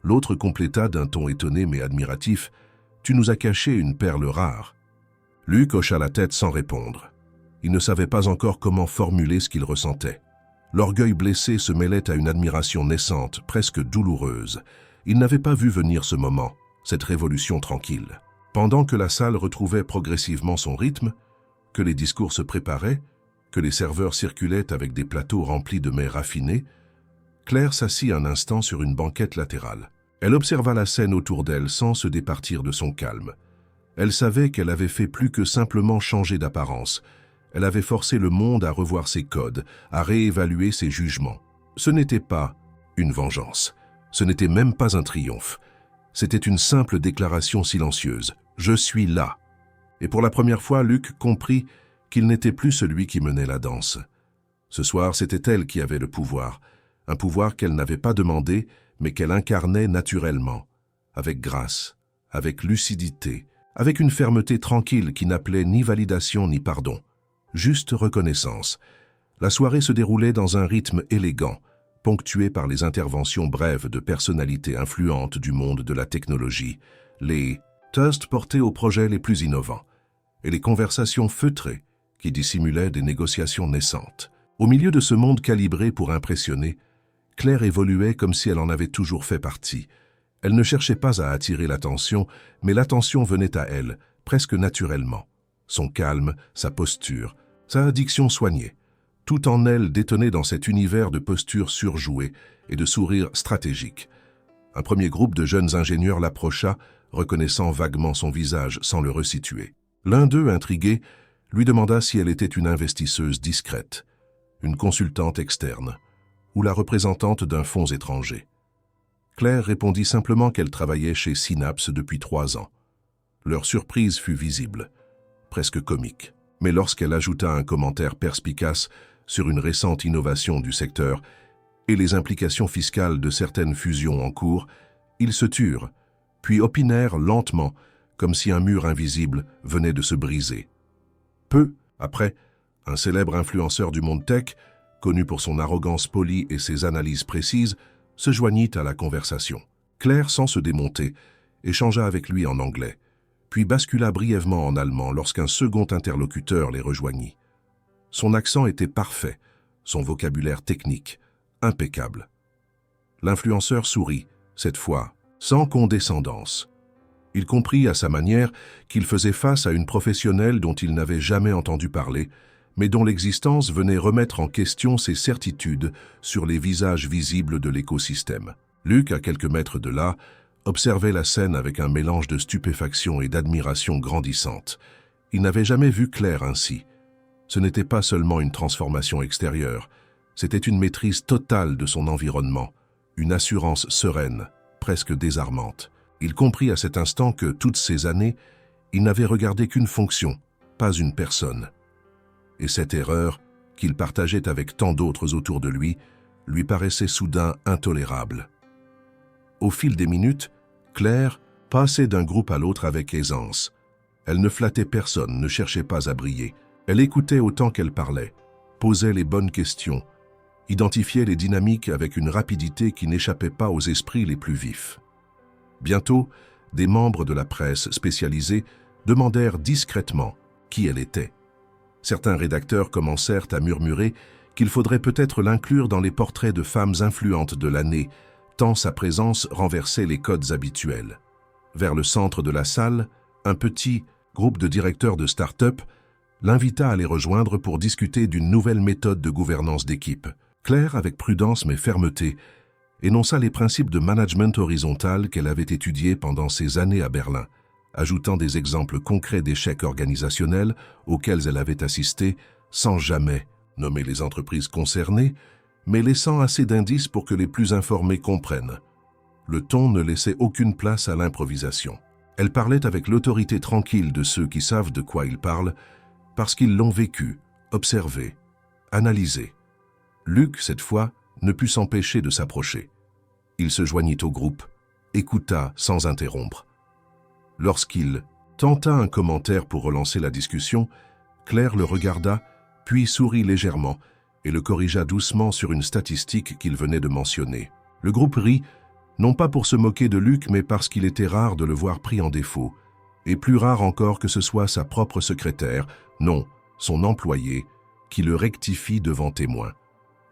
L'autre compléta d'un ton étonné mais admiratif « Tu nous as caché une perle rare. » Luc hocha la tête sans répondre. Il ne savait pas encore comment formuler ce qu'il ressentait. L'orgueil blessé se mêlait à une admiration naissante, presque douloureuse. Il n'avait pas vu venir ce moment, cette révolution tranquille. Pendant que la salle retrouvait progressivement son rythme, que les discours se préparaient, que les serveurs circulaient avec des plateaux remplis de mets raffinés, Claire s'assit un instant sur une banquette latérale. Elle observa la scène autour d'elle sans se départir de son calme. Elle savait qu'elle avait fait plus que simplement changer d'apparence. Elle avait forcé le monde à revoir ses codes, à réévaluer ses jugements. Ce n'était pas une vengeance. Ce n'était même pas un triomphe. C'était une simple déclaration silencieuse. « Je suis là ». Et pour la première fois, Luc comprit qu'il n'était plus celui qui menait la danse. Ce soir, c'était elle qui avait le pouvoir. Un pouvoir qu'elle n'avait pas demandé, mais qu'elle incarnait naturellement, avec grâce, avec lucidité, avec une fermeté tranquille qui n'appelait ni validation ni pardon. Juste reconnaissance. La soirée se déroulait dans un rythme élégant, ponctué par les interventions brèves de personnalités influentes du monde de la technologie, les toasts portés aux projets les plus innovants, et les conversations feutrées qui dissimulaient des négociations naissantes. Au milieu de ce monde calibré pour impressionner, Claire évoluait comme si elle en avait toujours fait partie. Elle ne cherchait pas à attirer l'attention, mais l'attention venait à elle, presque naturellement. Son calme, sa posture, sa diction soignée. Tout en elle détenait dans cet univers de postures surjouées et de sourires stratégiques. Un premier groupe de jeunes ingénieurs l'approcha, reconnaissant vaguement son visage sans le resituer. L'un d'eux, intrigué, lui demanda si elle était une investisseuse discrète, une consultante externe, ou la représentante d'un fonds étranger. Claire répondit simplement qu'elle travaillait chez Synapse depuis 3 ans. Leur surprise fut visible, presque comique. Mais lorsqu'elle ajouta un commentaire perspicace sur une récente innovation du secteur et les implications fiscales de certaines fusions en cours, ils se turent, puis opinèrent lentement, comme si un mur invisible venait de se briser. Peu après, un célèbre influenceur du monde tech, connu pour son arrogance polie et ses analyses précises, se joignit à la conversation. Claire, sans se démonter, échangea avec lui en anglais, puis bascula brièvement en allemand lorsqu'un second interlocuteur les rejoignit. Son accent était parfait, son vocabulaire technique, impeccable. L'influenceur sourit, cette fois, sans condescendance. Il comprit à sa manière qu'il faisait face à une professionnelle dont il n'avait jamais entendu parler, mais dont l'existence venait remettre en question ses certitudes sur les visages visibles de l'écosystème. Luc, à quelques mètres de là, observait la scène avec un mélange de stupéfaction et d'admiration grandissante. Il n'avait jamais vu Claire ainsi. Ce n'était pas seulement une transformation extérieure, c'était une maîtrise totale de son environnement, une assurance sereine, presque désarmante. Il comprit à cet instant que, toutes ces années, il n'avait regardé qu'une fonction, pas une personne. Et cette erreur, qu'il partageait avec tant d'autres autour de lui paraissait soudain intolérable. Au fil des minutes, Claire passait d'un groupe à l'autre avec aisance. Elle ne flattait personne, ne cherchait pas à briller. Elle écoutait autant qu'elle parlait, posait les bonnes questions, identifiait les dynamiques avec une rapidité qui n'échappait pas aux esprits les plus vifs. Bientôt, des membres de la presse spécialisée demandèrent discrètement qui elle était. Certains rédacteurs commencèrent à murmurer qu'il faudrait peut-être l'inclure dans les portraits de femmes influentes de l'année, tant sa présence renversait les codes habituels. Vers le centre de la salle, un petit groupe de directeurs de start-up l'invita à les rejoindre pour discuter d'une nouvelle méthode de gouvernance d'équipe. Claire, avec prudence mais fermeté, énonça les principes de management horizontal qu'elle avait étudiés pendant ses années à Berlin, ajoutant des exemples concrets d'échecs organisationnels auxquels elle avait assisté sans jamais nommer les entreprises concernées, mais laissant assez d'indices pour que les plus informés comprennent. Le ton ne laissait aucune place à l'improvisation. Elle parlait avec l'autorité tranquille de ceux qui savent de quoi ils parlent, parce qu'ils l'ont vécu, observé, analysé. Luc, cette fois, ne put s'empêcher de s'approcher. Il se joignit au groupe, écouta sans interrompre. Lorsqu'il tenta un commentaire pour relancer la discussion, Claire le regarda, puis sourit légèrement et le corrigea doucement sur une statistique qu'il venait de mentionner. Le groupe rit, non pas pour se moquer de Luc, mais parce qu'il était rare de le voir pris en défaut, et plus rare encore que ce soit sa propre secrétaire, non, son employé, qui le rectifie devant témoin.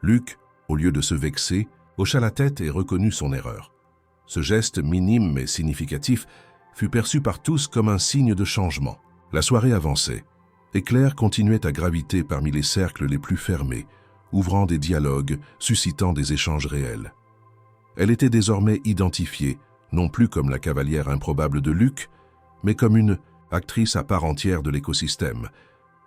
Luc, au lieu de se vexer, hocha la tête et reconnut son erreur. Ce geste minime mais significatif fut perçu par tous comme un signe de changement. La soirée avançait, et Claire continuait à graviter parmi les cercles les plus fermés, ouvrant des dialogues, suscitant des échanges réels. Elle était désormais identifiée, non plus comme la cavalière improbable de Luc, mais comme une actrice à part entière de l'écosystème.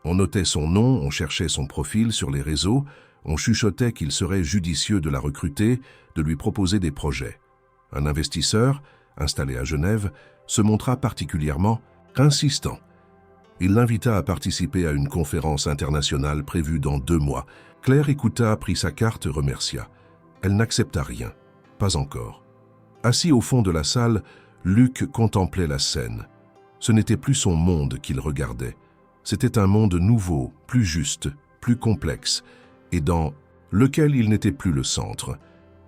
On notait son nom, on cherchait son profil sur les réseaux, on chuchotait qu'il serait judicieux de la recruter, de lui proposer des projets. Un investisseur, installé à Genève, se montra particulièrement insistant. Il l'invita à participer à une conférence internationale prévue dans 2 mois. Claire écouta, prit sa carte, remercia. Elle n'accepta rien. Pas encore. Assis au fond de la salle, Luc contemplait la scène. Ce n'était plus son monde qu'il regardait. C'était un monde nouveau, plus juste, plus complexe, et dans lequel il n'était plus le centre.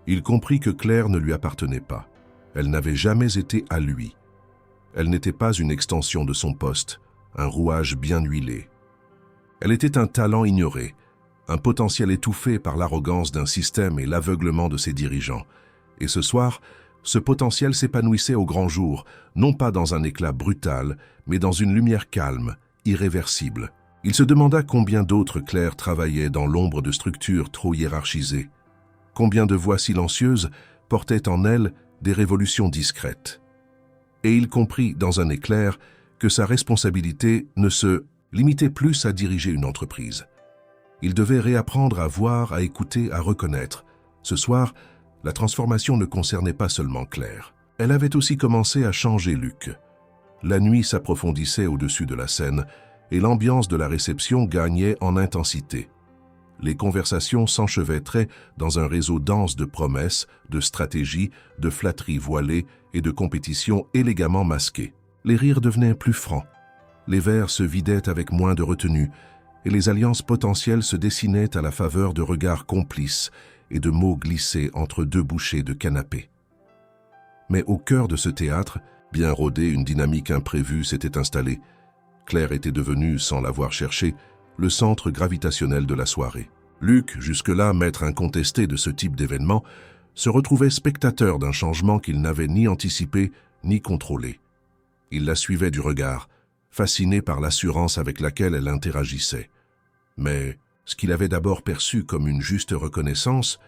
Il comprit que Claire ne lui appartenait pas. Elle n'avait jamais été à lui. Elle n'était pas une extension de son poste, un rouage bien huilé. Elle était un talent ignoré, un potentiel étouffé par l'arrogance d'un système et l'aveuglement de ses dirigeants. Et ce soir, ce potentiel s'épanouissait au grand jour, non pas dans un éclat brutal, mais dans une lumière calme, irréversible. Il se demanda combien d'autres Claire travaillaient dans l'ombre de structures trop hiérarchisées. Combien de voix silencieuses portaient en elles des révolutions discrètes. Et il comprit dans un éclair que sa responsabilité ne se limitait plus à diriger une entreprise. Il devait réapprendre à voir, à écouter, à reconnaître. Ce soir, la transformation ne concernait pas seulement Claire. Elle avait aussi commencé à changer Luc. La nuit s'approfondissait au-dessus de la scène et l'ambiance de la réception gagnait en intensité. Les conversations s'enchevêtraient dans un réseau dense de promesses, de stratégies, de flatteries voilées et de compétitions élégamment masquées. Les rires devenaient plus francs, les verres se vidaient avec moins de retenue et les alliances potentielles se dessinaient à la faveur de regards complices et de mots glissés entre 2 bouchées de canapé. Mais au cœur de ce théâtre, bien rodé, une dynamique imprévue s'était installée. Claire était devenue, sans l'avoir cherché, le centre gravitationnel de la soirée. Luc, jusque-là maître incontesté de ce type d'événement, se retrouvait spectateur d'un changement qu'il n'avait ni anticipé ni contrôlé. Il la suivait du regard, fasciné par l'assurance avec laquelle elle interagissait. Mais ce qu'il avait d'abord perçu comme une juste reconnaissance,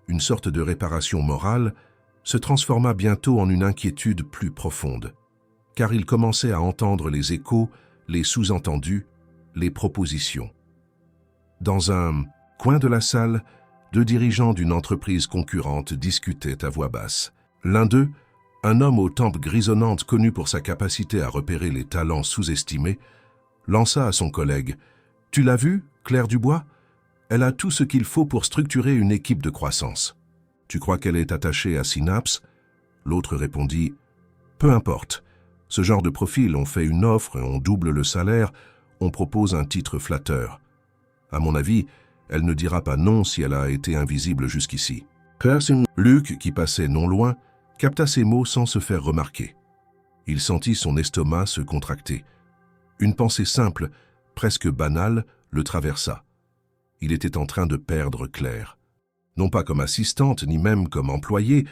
une sorte de réparation morale, se transforma bientôt en une inquiétude plus profonde, car il commençait à entendre les échos, les sous-entendus, les propositions. Dans un coin de la salle, 2 dirigeants d'une entreprise concurrente discutaient à voix basse. L'un d'eux, un homme aux tempes grisonnantes connu pour sa capacité à repérer les talents sous-estimés, lança à son collègue « Tu l'as vue, Claire Dubois? Elle a tout ce qu'il faut pour structurer une équipe de croissance. Tu crois qu'elle est attachée à Synapse ?» L'autre répondit « Peu importe. Ce genre de profil, on fait une offre, on double le salaire, on propose un titre flatteur. À mon avis, elle ne dira pas non si elle a été invisible jusqu'ici. » Luc, qui passait non loin, capta ces mots sans se faire remarquer. Il sentit son estomac se contracter. Une pensée simple, presque banale, le traversa. Il était en train de perdre Claire. Non pas comme assistante, ni même comme employée,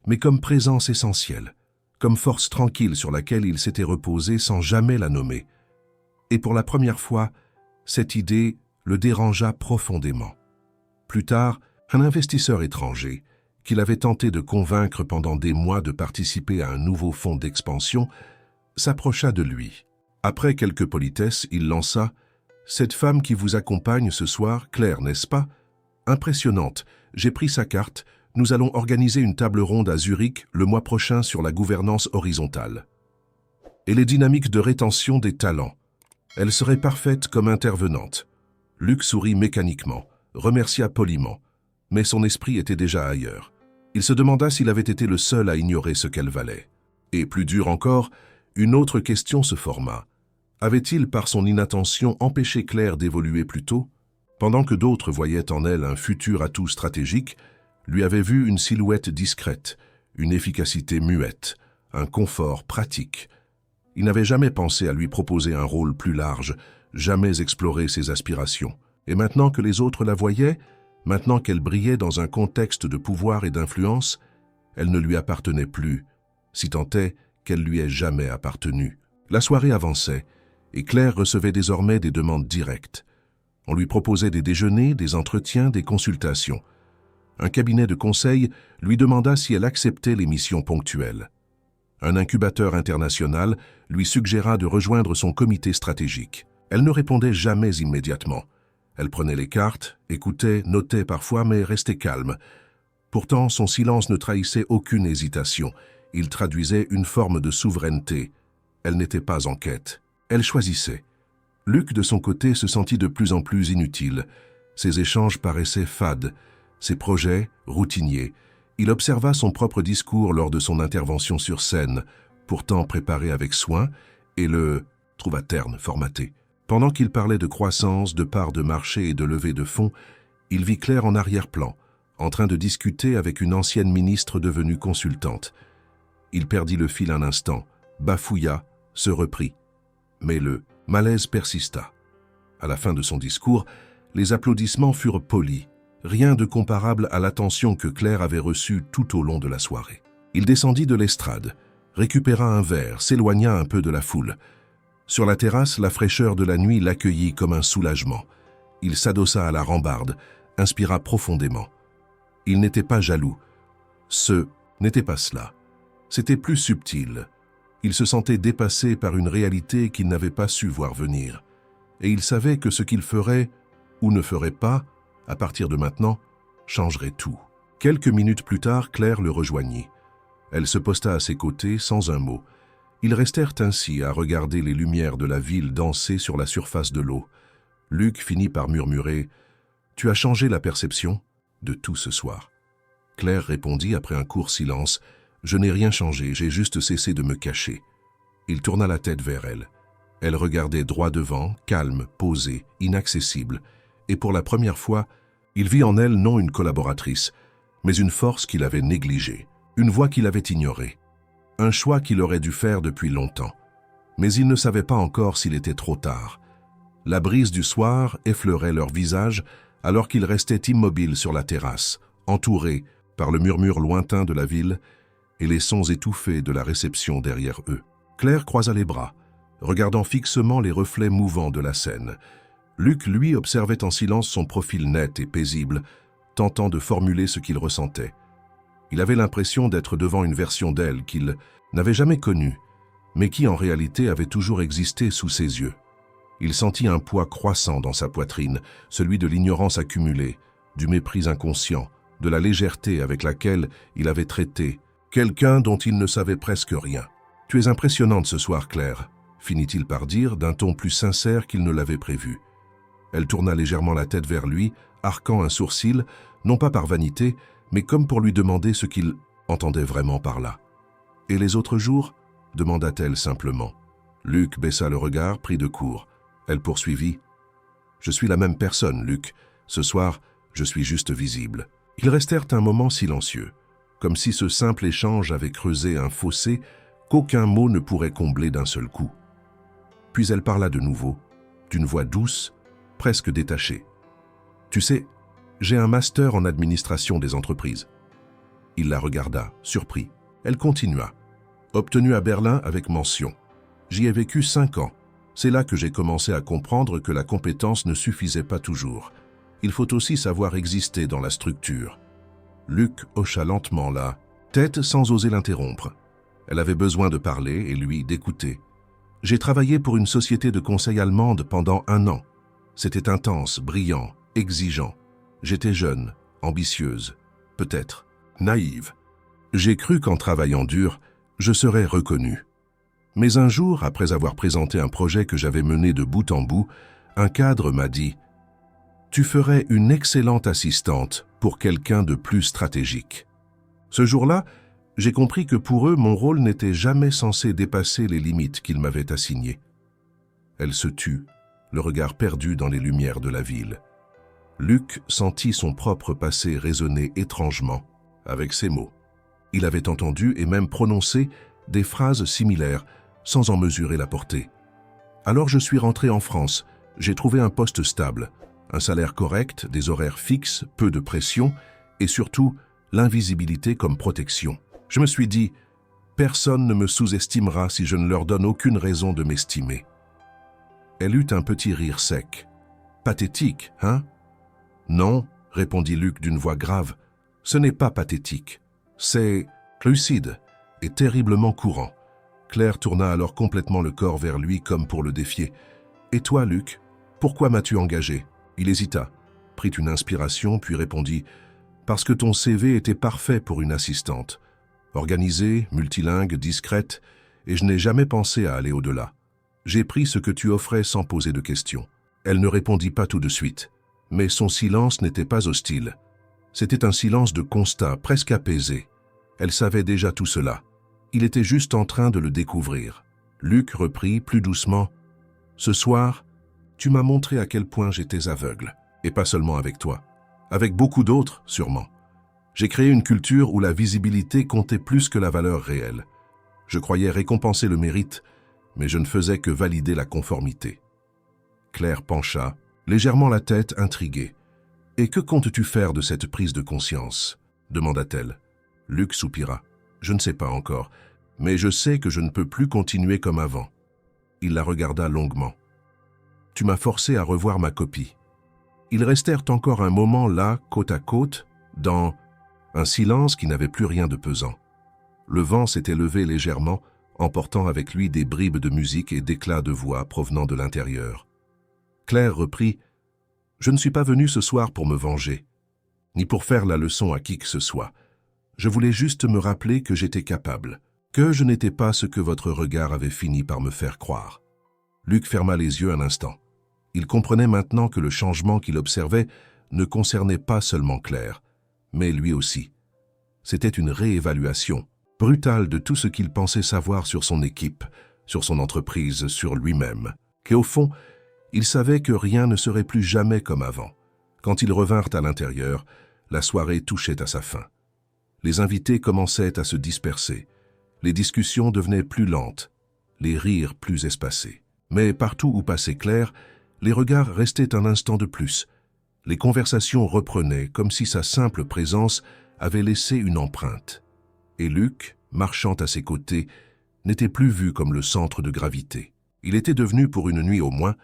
mais comme présence essentielle, comme force tranquille sur laquelle il s'était reposé sans jamais la nommer. Et pour la première fois, cette idée le dérangea profondément. Plus tard, un investisseur étranger, qu'il avait tenté de convaincre pendant des mois de participer à un nouveau fonds d'expansion, s'approcha de lui. Après quelques politesses, il lança « Cette femme qui vous accompagne ce soir, Claire, n'est-ce pas? Impressionnante, j'ai pris sa carte, nous allons organiser une table ronde à Zurich le mois prochain sur la gouvernance horizontale. Et les dynamiques de rétention des talents. Elle serait parfaite comme intervenante. » Luc sourit mécaniquement, remercia poliment, mais son esprit était déjà ailleurs. Il se demanda s'il avait été le seul à ignorer ce qu'elle valait. Et plus dur encore, une autre question se forma. Avait-il, par son inattention, empêché Claire d'évoluer plus tôt? Pendant que d'autres voyaient en elle un futur atout stratégique, lui avait vu une silhouette discrète, une efficacité muette, un confort pratique. Il n'avait jamais pensé à lui proposer un rôle plus large, jamais exploré ses aspirations. Et maintenant que les autres la voyaient, maintenant qu'elle brillait dans un contexte de pouvoir et d'influence, elle ne lui appartenait plus, si tant est qu'elle lui ait jamais appartenu. La soirée avançait, et Claire recevait désormais des demandes directes. On lui proposait des déjeuners, des entretiens, des consultations. Un cabinet de conseil lui demanda si elle acceptait les missions ponctuelles. Un incubateur international lui suggéra de rejoindre son comité stratégique. Elle ne répondait jamais immédiatement. Elle prenait les cartes, écoutait, notait parfois, mais restait calme. Pourtant, son silence ne trahissait aucune hésitation. Il traduisait une forme de souveraineté. Elle n'était pas en quête. Elle choisissait. Luc, de son côté, se sentit de plus en plus inutile. Ses échanges paraissaient fades, ses projets routiniers. Il observa son propre discours lors de son intervention sur scène, pourtant préparé avec soin, et le trouva terne, formaté. Pendant qu'il parlait de croissance, de parts de marché et de levée de fonds, il vit Claire en arrière-plan, en train de discuter avec une ancienne ministre devenue consultante. Il perdit le fil un instant, bafouilla, se reprit. Mais le malaise persista. À la fin de son discours, les applaudissements furent polis, rien de comparable à l'attention que Claire avait reçue tout au long de la soirée. Il descendit de l'estrade, récupéra un verre, s'éloigna un peu de la foule. Sur la terrasse, la fraîcheur de la nuit l'accueillit comme un soulagement. Il s'adossa à la rambarde, inspira profondément. Il n'était pas jaloux. Ce n'était pas cela. C'était plus subtil. Il se sentait dépassé par une réalité qu'il n'avait pas su voir venir. Et il savait que ce qu'il ferait ou ne ferait pas, à partir de maintenant, changerait tout. Quelques minutes plus tard, Claire le rejoignit. Elle se posta à ses côtés sans un mot. Ils restèrent ainsi à regarder les lumières de la ville danser sur la surface de l'eau. Luc finit par murmurer « Tu as changé la perception de tout ce soir ?» Claire répondit après un court silence « Je n'ai rien changé, j'ai juste cessé de me cacher. » Il tourna la tête vers elle. Elle regardait droit devant, calme, posée, inaccessible. Et pour la première fois, il vit en elle non une collaboratrice, mais une force qu'il avait négligée, une voix qu'il avait ignorée. Un choix qu'il aurait dû faire depuis longtemps. Mais il ne savait pas encore s'il était trop tard. La brise du soir effleurait leurs visages alors qu'ils restaient immobiles sur la terrasse, entourés par le murmure lointain de la ville et les sons étouffés de la réception derrière eux. Claire croisa les bras, regardant fixement les reflets mouvants de la scène. Luc, lui, observait en silence son profil net et paisible, tentant de formuler ce qu'il ressentait. Il avait l'impression d'être devant une version d'elle qu'il n'avait jamais connue, mais qui en réalité avait toujours existé sous ses yeux. Il sentit un poids croissant dans sa poitrine, celui de l'ignorance accumulée, du mépris inconscient, de la légèreté avec laquelle il avait traité quelqu'un dont il ne savait presque rien. « Tu es impressionnante ce soir, Claire », finit-il par dire d'un ton plus sincère qu'il ne l'avait prévu. Elle tourna légèrement la tête vers lui, arquant un sourcil, non pas par vanité, mais comme pour lui demander ce qu'il entendait vraiment par là. « Et les autres jours ?» demanda-t-elle simplement. Luc baissa le regard, pris de court. Elle poursuivit. « Je suis la même personne, Luc. Ce soir, je suis juste visible. » Ils restèrent un moment silencieux, comme si ce simple échange avait creusé un fossé qu'aucun mot ne pourrait combler d'un seul coup. Puis elle parla de nouveau, d'une voix douce, presque détaché. « Tu sais, j'ai un master en administration des entreprises. » Il la regarda, surpris. Elle continua. « Obtenu à Berlin avec mention. J'y ai vécu 5 ans. C'est là que j'ai commencé à comprendre que la compétence ne suffisait pas toujours. Il faut aussi savoir exister dans la structure. » Luc hocha lentement la tête sans oser l'interrompre. Elle avait besoin de parler et lui d'écouter. « J'ai travaillé pour une société de conseil allemande pendant 1 an. C'était intense, brillant, exigeant. J'étais jeune, ambitieuse, peut-être naïve. J'ai cru qu'en travaillant dur, je serais reconnue. Mais un jour, après avoir présenté un projet que j'avais mené de bout en bout, un cadre m'a dit « Tu ferais une excellente assistante pour quelqu'un de plus stratégique. » Ce jour-là, j'ai compris que pour eux, mon rôle n'était jamais censé dépasser les limites qu'ils m'avaient assignées. Elle se tut, le regard perdu dans les lumières de la ville. Luc sentit son propre passé résonner étrangement avec ces mots. Il avait entendu et même prononcé des phrases similaires, sans en mesurer la portée. Alors je suis rentré en France. J'ai trouvé un poste stable, un salaire correct, des horaires fixes, peu de pression et surtout l'invisibilité comme protection. Je me suis dit, personne ne me sous-estimera si je ne leur donne aucune raison de m'estimer. Elle eut un petit rire sec. Pathétique, hein? Non, répondit Luc d'une voix grave. Ce n'est pas pathétique. C'est lucide et terriblement courant. Claire tourna alors complètement le corps vers lui comme pour le défier. « Et toi, Luc, pourquoi m'as-tu engagé ?» Il hésita, prit une inspiration, puis répondit « Parce que ton CV était parfait pour une assistante. Organisée, multilingue, discrète, et je n'ai jamais pensé à aller au-delà. J'ai pris ce que tu offrais sans poser de questions. » Elle ne répondit pas tout de suite, mais son silence n'était pas hostile. C'était un silence de constat, presque apaisé. Elle savait déjà tout cela. Il était juste en train de le découvrir. Luc reprit plus doucement. « Ce soir, tu m'as montré à quel point j'étais aveugle, et pas seulement avec toi. Avec beaucoup d'autres, sûrement. J'ai créé une culture où la visibilité comptait plus que la valeur réelle. Je croyais récompenser le mérite, mais je ne faisais que valider la conformité. » Claire pencha, légèrement la tête, intriguée. « Et que comptes-tu faire de cette prise de conscience ?» demanda-t-elle. Luc soupira. « Je ne sais pas encore, mais je sais que je ne peux plus continuer comme avant. » Il la regarda longuement. « Tu m'as forcé à revoir ma copie. » Ils restèrent encore un moment là, côte à côte, dans un silence qui n'avait plus rien de pesant. Le vent s'était levé légèrement, emportant avec lui des bribes de musique et d'éclats de voix provenant de l'intérieur. Claire reprit « Je ne suis pas venue ce soir pour me venger, ni pour faire la leçon à qui que ce soit. Je voulais juste me rappeler que j'étais capable, que je n'étais pas ce que votre regard avait fini par me faire croire. » Luc ferma les yeux un instant. Il comprenait maintenant que le changement qu'il observait ne concernait pas seulement Claire, mais lui aussi. C'était une réévaluation, brutale de tout ce qu'il pensait savoir sur son équipe, sur son entreprise, sur lui-même, qu'au fond, il savait que rien ne serait plus jamais comme avant. Quand ils revinrent à l'intérieur, la soirée touchait à sa fin. Les invités commençaient à se disperser. Les discussions devenaient plus lentes, les rires plus espacés. Mais partout où passait Claire, les regards restaient un instant de plus. Les conversations reprenaient comme si sa simple présence avait laissé une empreinte. Et Luc, marchant à ses côtés, n'était plus vu comme le centre de gravité. Il était devenu, pour une nuit au moins,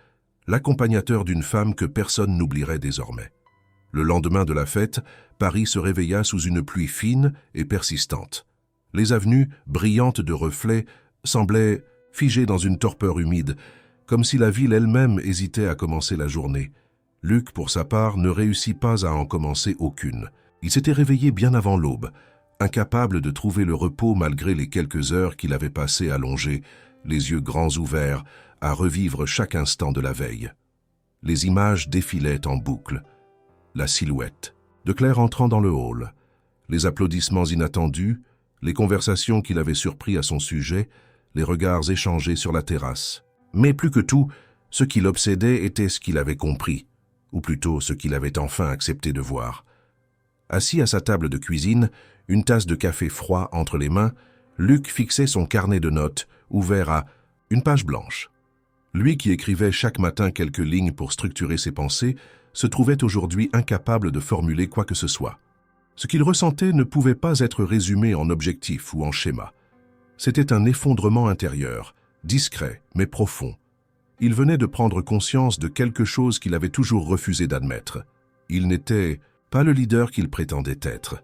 l'accompagnateur d'une femme que personne n'oublierait désormais. Le lendemain de la fête, Paris se réveilla sous une pluie fine et persistante. Les avenues, brillantes de reflets, semblaient figées dans une torpeur humide, comme si la ville elle-même hésitait à commencer la journée. Luc, pour sa part, ne réussit pas à en commencer aucune. Il s'était réveillé bien avant l'aube, incapable de trouver le repos malgré les quelques heures qu'il avait passées allongé, les yeux grands ouverts, à revivre chaque instant de la veille. Les images défilaient en boucle. La silhouette de Claire entrant dans le hall, les applaudissements inattendus, les conversations qu'il avait surpris à son sujet, les regards échangés sur la terrasse. Mais plus que tout, ce qui l'obsédait était ce qu'il avait compris, ou plutôt ce qu'il avait enfin accepté de voir. Assis à sa table de cuisine, une tasse de café froid entre les mains, Luc fixait son carnet de notes, ouvert à une page blanche. Lui qui écrivait chaque matin quelques lignes pour structurer ses pensées, se trouvait aujourd'hui incapable de formuler quoi que ce soit. Ce qu'il ressentait ne pouvait pas être résumé en objectif ou en schéma. C'était un effondrement intérieur, discret mais profond. Il venait de prendre conscience de quelque chose qu'il avait toujours refusé d'admettre. Il n'était pas le leader qu'il prétendait être.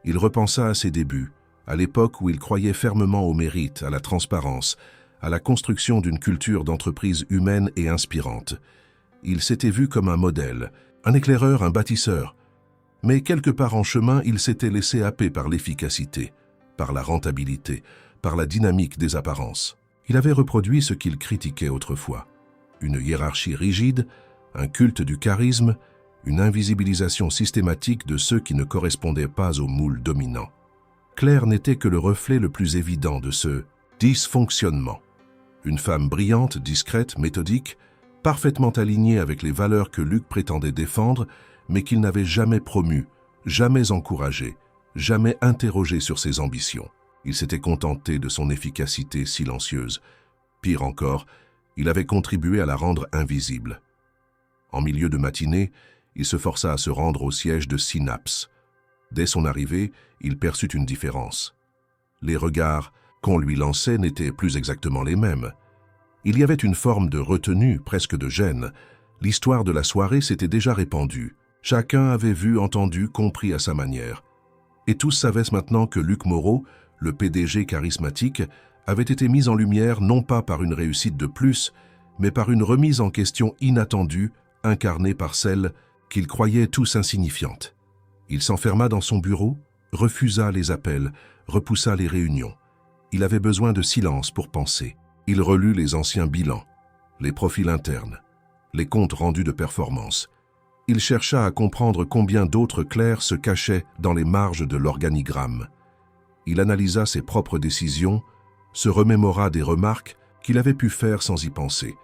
Il repensa à ses débuts, à l'époque où il croyait fermement au mérite, à la transparence, à la construction d'une culture d'entreprise humaine et inspirante. Il s'était vu comme un modèle, un éclaireur, un bâtisseur. Mais quelque part en chemin, il s'était laissé happer par l'efficacité, par la rentabilité, par la dynamique des apparences. Il avait reproduit ce qu'il critiquait autrefois. Une hiérarchie rigide, un culte du charisme, une invisibilisation systématique de ceux qui ne correspondaient pas au moule dominant. Claire n'était que le reflet le plus évident de ce dysfonctionnement. Une femme brillante, discrète, méthodique, parfaitement alignée avec les valeurs que Luc prétendait défendre, mais qu'il n'avait jamais promues, jamais encouragées, jamais interrogées sur ses ambitions. Il s'était contenté de son efficacité silencieuse. Pire encore, il avait contribué à la rendre invisible. En milieu de matinée, il se força à se rendre au siège de Synapse. Dès son arrivée, il perçut une différence. Les regards qu'on lui lançait n'étaient plus exactement les mêmes. Il y avait une forme de retenue, presque de gêne. L'histoire de la soirée s'était déjà répandue. Chacun avait vu, entendu, compris à sa manière. Et tous savaient maintenant que Luc Moreau, le PDG charismatique, avait été mis en lumière non pas par une réussite de plus, mais par une remise en question inattendue, incarnée par celle qu'il croyait tous insignifiante. Il s'enferma dans son bureau, refusa les appels, repoussa les réunions. Il avait besoin de silence pour penser. Il relut les anciens bilans, les profils internes, les comptes rendus de performance. Il chercha à comprendre combien d'autres Claire se cachaient dans les marges de l'organigramme. Il analysa ses propres décisions, se remémora des remarques qu'il avait pu faire sans y penser,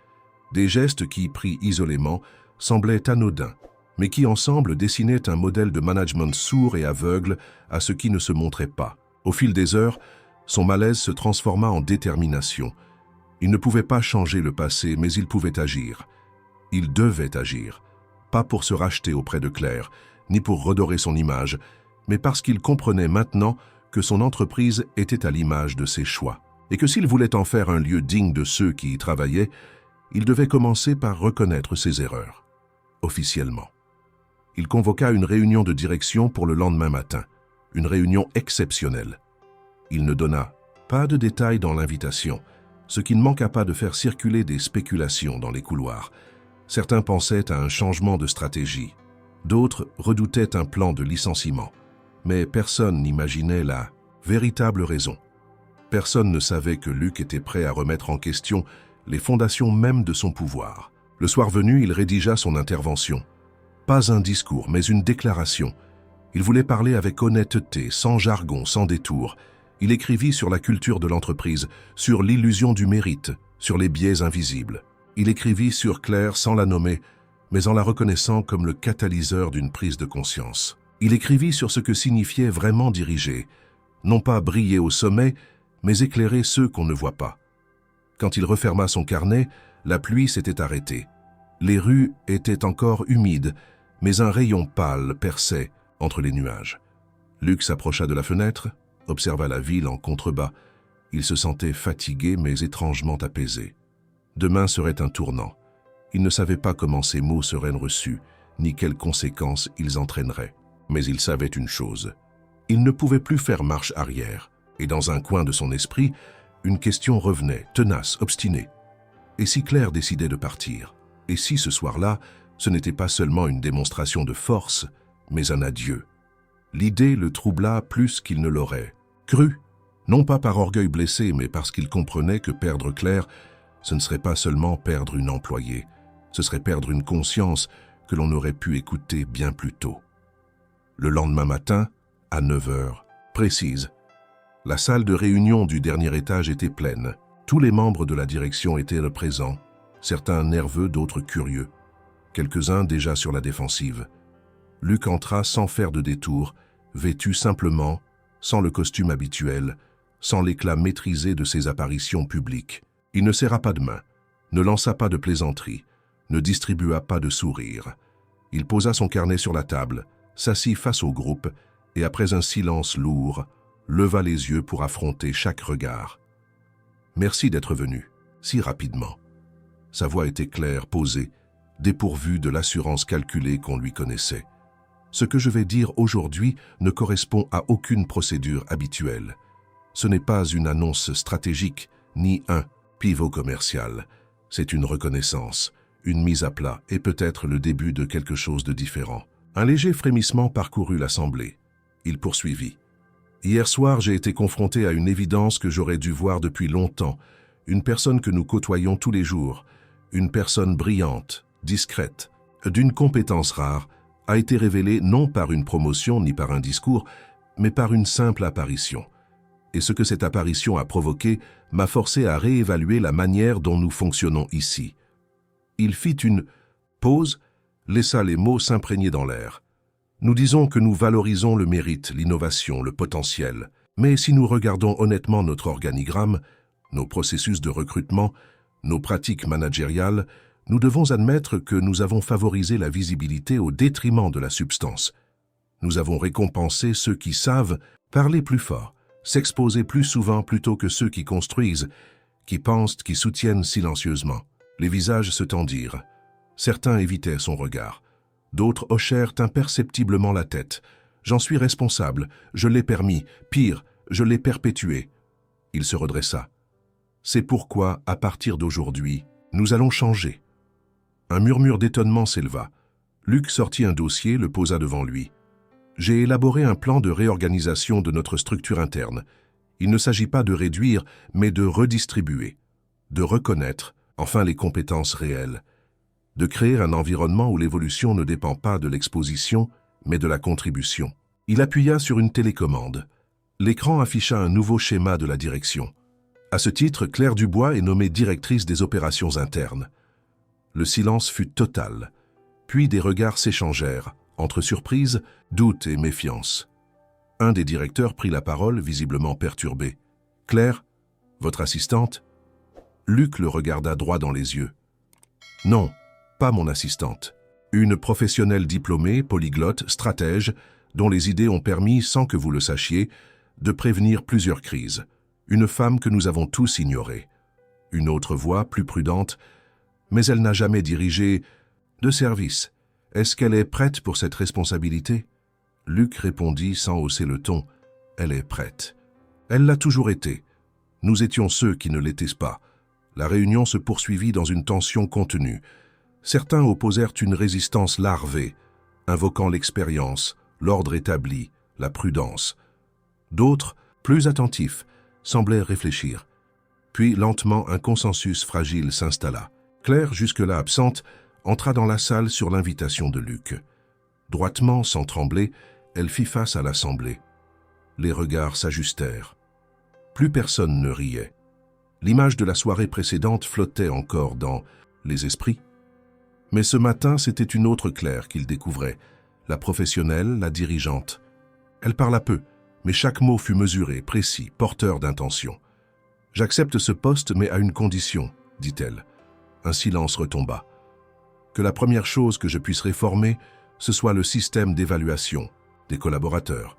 des gestes qui, pris isolément, semblaient anodins, mais qui ensemble dessinaient un modèle de management sourd et aveugle à ce qui ne se montrait pas. Au fil des heures, son malaise se transforma en détermination. Il ne pouvait pas changer le passé, mais il pouvait agir. Il devait agir, pas pour se racheter auprès de Claire, ni pour redorer son image, mais parce qu'il comprenait maintenant que son entreprise était à l'image de ses choix, et que s'il voulait en faire un lieu digne de ceux qui y travaillaient, il devait commencer par reconnaître ses erreurs, officiellement. Il convoqua une réunion de direction pour le lendemain matin, une réunion exceptionnelle. Il ne donna pas de détails dans l'invitation, ce qui ne manqua pas de faire circuler des spéculations dans les couloirs. Certains pensaient à un changement de stratégie, d'autres redoutaient un plan de licenciement, mais personne n'imaginait la véritable raison. Personne ne savait que Luc était prêt à remettre en question les fondations mêmes de son pouvoir. Le soir venu, il rédigea son intervention. Pas un discours, mais une déclaration. Il voulait parler avec honnêteté, sans jargon, sans détour. Il écrivit sur la culture de l'entreprise, sur l'illusion du mérite, sur les biais invisibles. Il écrivit sur Claire sans la nommer, mais en la reconnaissant comme le catalyseur d'une prise de conscience. Il écrivit sur ce que signifiait vraiment diriger, non pas briller au sommet, mais éclairer ceux qu'on ne voit pas. Quand il referma son carnet, la pluie s'était arrêtée. Les rues étaient encore humides, mais un rayon pâle perçait entre les nuages. Luc s'approcha de la fenêtre, observa la ville en contrebas. Il se sentait fatigué mais étrangement apaisé. Demain serait un tournant. Il ne savait pas comment ces mots seraient reçus, ni quelles conséquences ils entraîneraient. Mais il savait une chose. Il ne pouvait plus faire marche arrière, et dans un coin de son esprit, une question revenait, tenace, obstinée. Et si Claire décidait de partir? Et si ce soir-là, ce n'était pas seulement une démonstration de force, mais un adieu? L'idée le troubla plus qu'il ne l'aurait cru, non pas par orgueil blessé, mais parce qu'il comprenait que perdre Claire, ce ne serait pas seulement perdre une employée, ce serait perdre une conscience que l'on aurait pu écouter bien plus tôt. Le lendemain matin, à 9 heures, précise, la salle de réunion du dernier étage était pleine. Tous les membres de la direction étaient présents, certains nerveux, d'autres curieux, quelques-uns déjà sur la défensive. Luc entra sans faire de détour, vêtu simplement, sans le costume habituel, sans l'éclat maîtrisé de ses apparitions publiques. Il ne serra pas de main, ne lança pas de plaisanterie, ne distribua pas de sourires. Il posa son carnet sur la table, s'assit face au groupe et, après un silence lourd, leva les yeux pour affronter chaque regard. « Merci d'être venu, si rapidement. » Sa voix était claire, posée, dépourvue de l'assurance calculée qu'on lui connaissait. « Ce que je vais dire aujourd'hui ne correspond à aucune procédure habituelle. Ce n'est pas une annonce stratégique, ni un pivot commercial. C'est une reconnaissance, une mise à plat et peut-être le début de quelque chose de différent. » Un léger frémissement parcourut l'assemblée. Il poursuivit. « Hier soir, j'ai été confronté à une évidence que j'aurais dû voir depuis longtemps. Une personne que nous côtoyons tous les jours, une personne brillante, discrète, d'une compétence rare, a été révélée non par une promotion ni par un discours, mais par une simple apparition. Et ce que cette apparition a provoqué m'a forcé à réévaluer la manière dont nous fonctionnons ici. » Il fit une pause, laissa les mots s'imprégner dans l'air. « Nous disons que nous valorisons le mérite, l'innovation, le potentiel. Mais si nous regardons honnêtement notre organigramme, nos processus de recrutement, nos pratiques managériales, nous devons admettre que nous avons favorisé la visibilité au détriment de la substance. Nous avons récompensé ceux qui savent parler plus fort, s'exposer plus souvent plutôt que ceux qui construisent, qui pensent, qui soutiennent silencieusement. » Les visages se tendirent. Certains évitaient son regard. D'autres hochèrent imperceptiblement la tête. « J'en suis responsable, je l'ai permis, pire, je l'ai perpétué. » Il se redressa. « C'est pourquoi, à partir d'aujourd'hui, nous allons changer. » Un murmure d'étonnement s'éleva. Luc sortit un dossier, le posa devant lui. « J'ai élaboré un plan de réorganisation de notre structure interne. Il ne s'agit pas de réduire, mais de redistribuer, de reconnaître, enfin les compétences réelles, de créer un environnement où l'évolution ne dépend pas de l'exposition, mais de la contribution. » Il appuya sur une télécommande. L'écran afficha un nouveau schéma de la direction. À ce titre, Claire Dubois est nommée directrice des opérations internes. Le silence fut total, puis des regards s'échangèrent, entre surprise, doute et méfiance. Un des directeurs prit la parole, visiblement perturbé. « Claire, votre assistante ?» Luc le regarda droit dans les yeux. « Non, pas mon assistante. Une professionnelle diplômée, polyglotte, stratège, dont les idées ont permis, sans que vous le sachiez, de prévenir plusieurs crises. Une femme que nous avons tous ignorée. » Une autre voix, plus prudente, « Mais elle n'a jamais dirigé de service. Est-ce qu'elle est prête pour cette responsabilité ?» Luc répondit sans hausser le ton, « Elle est prête. Elle l'a toujours été. Nous étions ceux qui ne l'étaient pas. » La réunion se poursuivit dans une tension contenue. Certains opposèrent une résistance larvée, invoquant l'expérience, l'ordre établi, la prudence. D'autres, plus attentifs, semblaient réfléchir. Puis, lentement, un consensus fragile s'installa. Claire, jusque-là absente, entra dans la salle sur l'invitation de Luc. Droitement, sans trembler, elle fit face à l'assemblée. Les regards s'ajustèrent. Plus personne ne riait. L'image de la soirée précédente flottait encore dans les esprits. Mais ce matin, c'était une autre Claire qu'il découvrait, la professionnelle, la dirigeante. Elle parla peu, mais chaque mot fut mesuré, précis, porteur d'intention. « J'accepte ce poste, mais à une condition, » dit-elle. Un silence retomba. « Que la première chose que je puisse réformer, ce soit le système d'évaluation des collaborateurs.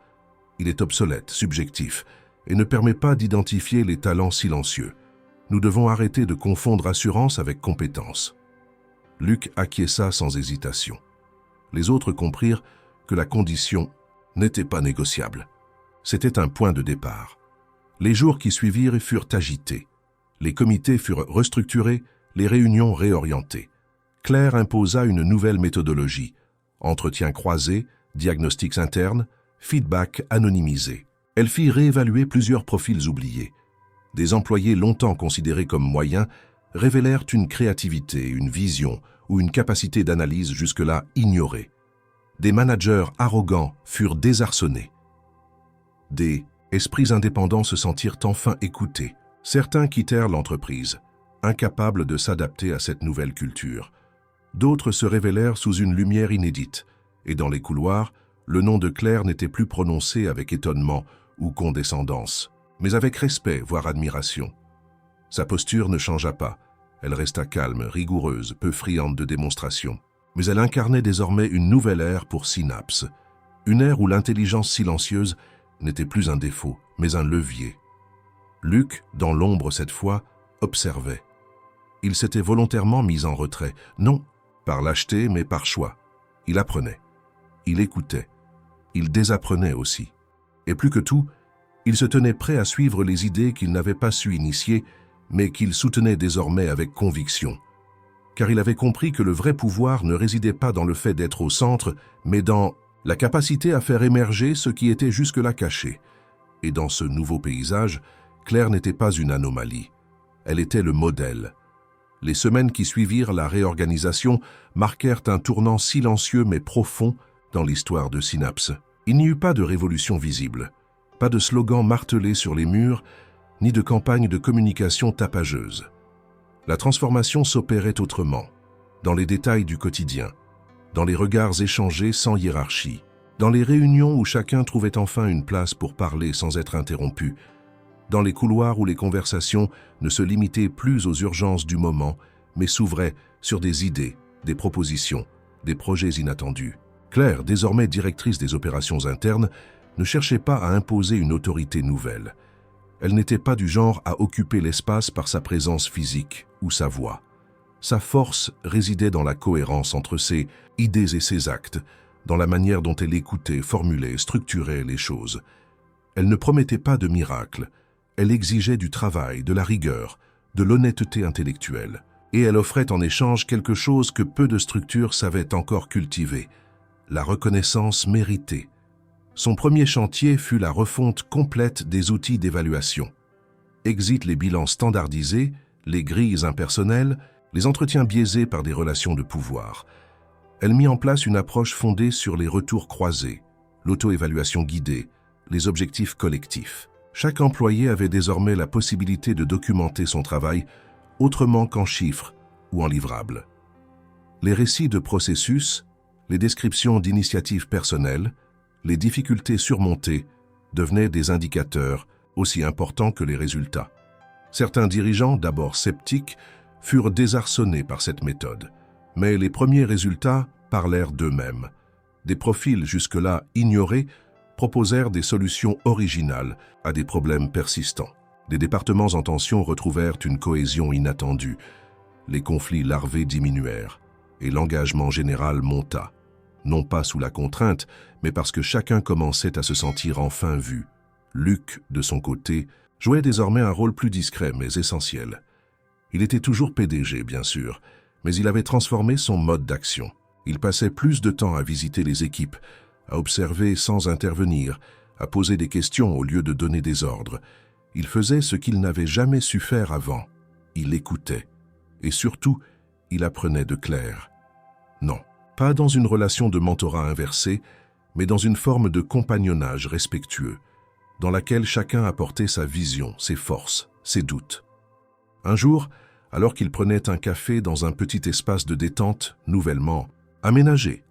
Il est obsolète, subjectif, et ne permet pas d'identifier les talents silencieux. Nous devons arrêter de confondre assurance avec compétence. » Luc acquiesça sans hésitation. Les autres comprirent que la condition n'était pas négociable. C'était un point de départ. Les jours qui suivirent furent agités. Les comités furent restructurés, les réunions réorientées. Claire imposa une nouvelle méthodologie. Entretien croisé, diagnostics internes, feedback anonymisé. Elle fit réévaluer plusieurs profils oubliés. Des employés longtemps considérés comme moyens révélèrent une créativité, une vision ou une capacité d'analyse jusque-là ignorée. Des managers arrogants furent désarçonnés. Des esprits indépendants se sentirent enfin écoutés. Certains quittèrent l'entreprise, incapables de s'adapter à cette nouvelle culture. D'autres se révélèrent sous une lumière inédite, et dans les couloirs, le nom de Claire n'était plus prononcé avec étonnement ou condescendance, mais avec respect, voire admiration. Sa posture ne changea pas. Elle resta calme, rigoureuse, peu friande de démonstration. Mais elle incarnait désormais une nouvelle ère pour Synapse. Une ère où l'intelligence silencieuse n'était plus un défaut, mais un levier. Luc, dans l'ombre cette fois, observait. Il s'était volontairement mis en retrait, non par lâcheté, mais par choix. Il apprenait. Il écoutait. Il désapprenait aussi. Et plus que tout, il se tenait prêt à suivre les idées qu'il n'avait pas su initier, mais qu'il soutenait désormais avec conviction. Car il avait compris que le vrai pouvoir ne résidait pas dans le fait d'être au centre, mais dans la capacité à faire émerger ce qui était jusque-là caché. Et dans ce nouveau paysage, Claire n'était pas une anomalie. Elle était le modèle. Les semaines qui suivirent la réorganisation marquèrent un tournant silencieux mais profond dans l'histoire de Synapse. Il n'y eut pas de révolution visible, pas de slogan martelé sur les murs, ni de campagne de communication tapageuse. La transformation s'opérait autrement, dans les détails du quotidien, dans les regards échangés sans hiérarchie, dans les réunions où chacun trouvait enfin une place pour parler sans être interrompu, dans les couloirs où les conversations ne se limitaient plus aux urgences du moment, mais s'ouvraient sur des idées, des propositions, des projets inattendus. Claire, désormais directrice des opérations internes, ne cherchait pas à imposer une autorité nouvelle. Elle n'était pas du genre à occuper l'espace par sa présence physique ou sa voix. Sa force résidait dans la cohérence entre ses idées et ses actes, dans la manière dont elle écoutait, formulait, structurait les choses. Elle ne promettait pas de miracle. Elle exigeait du travail, de la rigueur, de l'honnêteté intellectuelle. Et elle offrait en échange quelque chose que peu de structures savaient encore cultiver, la reconnaissance méritée. Son premier chantier fut la refonte complète des outils d'évaluation. Exit les bilans standardisés, les grilles impersonnelles, les entretiens biaisés par des relations de pouvoir. Elle mit en place une approche fondée sur les retours croisés, l'auto-évaluation guidée, les objectifs collectifs. Chaque employé avait désormais la possibilité de documenter son travail autrement qu'en chiffres ou en livrables. Les récits de processus, les descriptions d'initiatives personnelles, les difficultés surmontées devenaient des indicateurs aussi importants que les résultats. Certains dirigeants, d'abord sceptiques, furent désarçonnés par cette méthode, mais les premiers résultats parlèrent d'eux-mêmes. Des profils jusque-là ignorés proposèrent des solutions originales à des problèmes persistants. Des départements en tension retrouvèrent une cohésion inattendue. Les conflits larvés diminuèrent et l'engagement général monta, non pas sous la contrainte, mais parce que chacun commençait à se sentir enfin vu. Luc, de son côté, jouait désormais un rôle plus discret mais essentiel. Il était toujours PDG, bien sûr, mais il avait transformé son mode d'action. Il passait plus de temps à visiter les équipes, à observer sans intervenir, à poser des questions au lieu de donner des ordres. Il faisait ce qu'il n'avait jamais su faire avant. Il écoutait. Et surtout, il apprenait de Claire. Non, pas dans une relation de mentorat inversée, mais dans une forme de compagnonnage respectueux, dans laquelle chacun apportait sa vision, ses forces, ses doutes. Un jour, alors qu'il prenait un café dans un petit espace de détente nouvellement aménagé,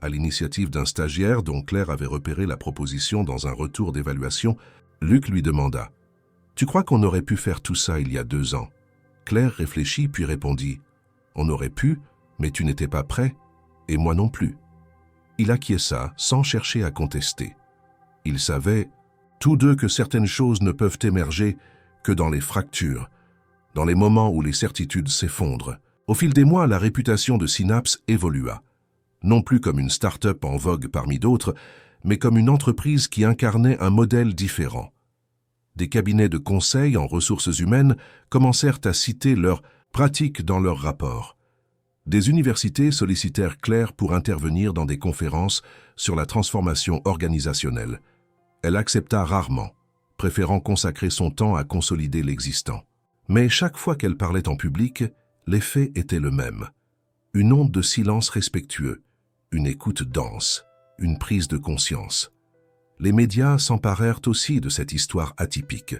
à l'initiative d'un stagiaire dont Claire avait repéré la proposition dans un retour d'évaluation, Luc lui demanda « Tu crois qu'on aurait pu faire tout ça il y a 2 ans ?» Claire réfléchit puis répondit « On aurait pu, mais tu n'étais pas prêt, et moi non plus. » Il acquiesça sans chercher à contester. Ils savaient, tous deux, que certaines choses ne peuvent émerger que dans les fractures, dans les moments où les certitudes s'effondrent. Au fil des mois, la réputation de Synapse évolua. Non plus comme une start-up en vogue parmi d'autres, mais comme une entreprise qui incarnait un modèle différent. Des cabinets de conseil en ressources humaines commencèrent à citer leurs pratiques dans leurs rapports. Des universités sollicitèrent Claire pour intervenir dans des conférences sur la transformation organisationnelle. Elle accepta rarement, préférant consacrer son temps à consolider l'existant. Mais chaque fois qu'elle parlait en public, l'effet était le même. Une onde de silence respectueux, une écoute dense, une prise de conscience. Les médias s'emparèrent aussi de cette histoire atypique.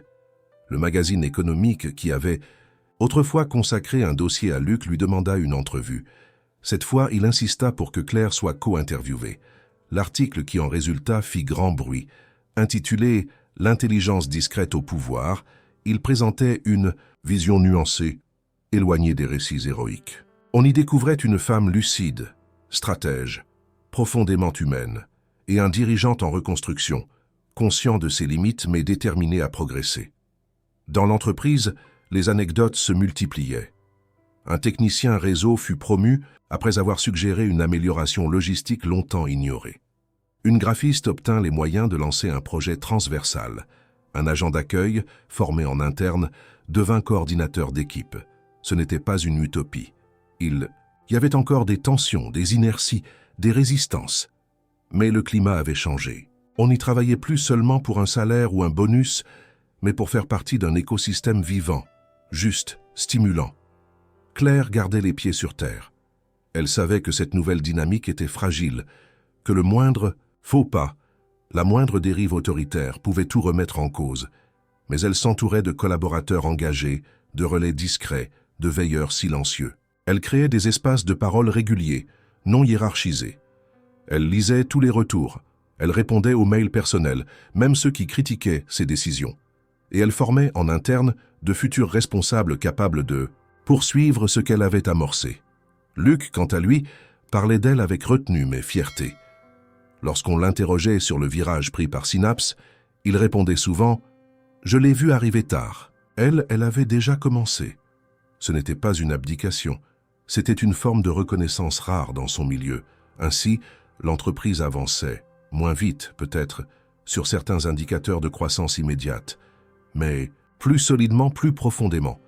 Le magazine économique qui avait autrefois consacré un dossier à Luc lui demanda une entrevue. Cette fois, il insista pour que Claire soit co-interviewée. L'article qui en résulta fit grand bruit. Intitulé « L'intelligence discrète au pouvoir », il présentait une vision nuancée, éloigné des récits héroïques. On y découvrait une femme lucide, stratège, profondément humaine, et un dirigeant en reconstruction, conscient de ses limites mais déterminé à progresser. Dans l'entreprise, les anecdotes se multipliaient. Un technicien réseau fut promu après avoir suggéré une amélioration logistique longtemps ignorée. Une graphiste obtint les moyens de lancer un projet transversal. Un agent d'accueil, formé en interne, devint coordinateur d'équipe. Ce n'était pas une utopie. Il y avait encore des tensions, des inerties, des résistances. Mais le climat avait changé. On n'y travaillait plus seulement pour un salaire ou un bonus, mais pour faire partie d'un écosystème vivant, juste, stimulant. Claire gardait les pieds sur terre. Elle savait que cette nouvelle dynamique était fragile, que le moindre faux pas, la moindre dérive autoritaire pouvait tout remettre en cause, mais elle s'entourait de collaborateurs engagés, de relais discrets, de veilleurs silencieux. Elle créait des espaces de parole réguliers, non hiérarchisés. Elle lisait tous les retours, elle répondait aux mails personnels, même ceux qui critiquaient ses décisions. Et elle formait en interne de futurs responsables capables de poursuivre ce qu'elle avait amorcé. Luc, quant à lui, parlait d'elle avec retenue mais fierté. Lorsqu'on l'interrogeait sur le virage pris par Synapse, il répondait souvent « Je l'ai vu arriver tard. Elle avait déjà commencé. » Ce n'était pas une abdication, c'était une forme de reconnaissance rare dans son milieu. Ainsi, l'entreprise avançait, moins vite peut-être, sur certains indicateurs de croissance immédiate, mais plus solidement, plus profondément.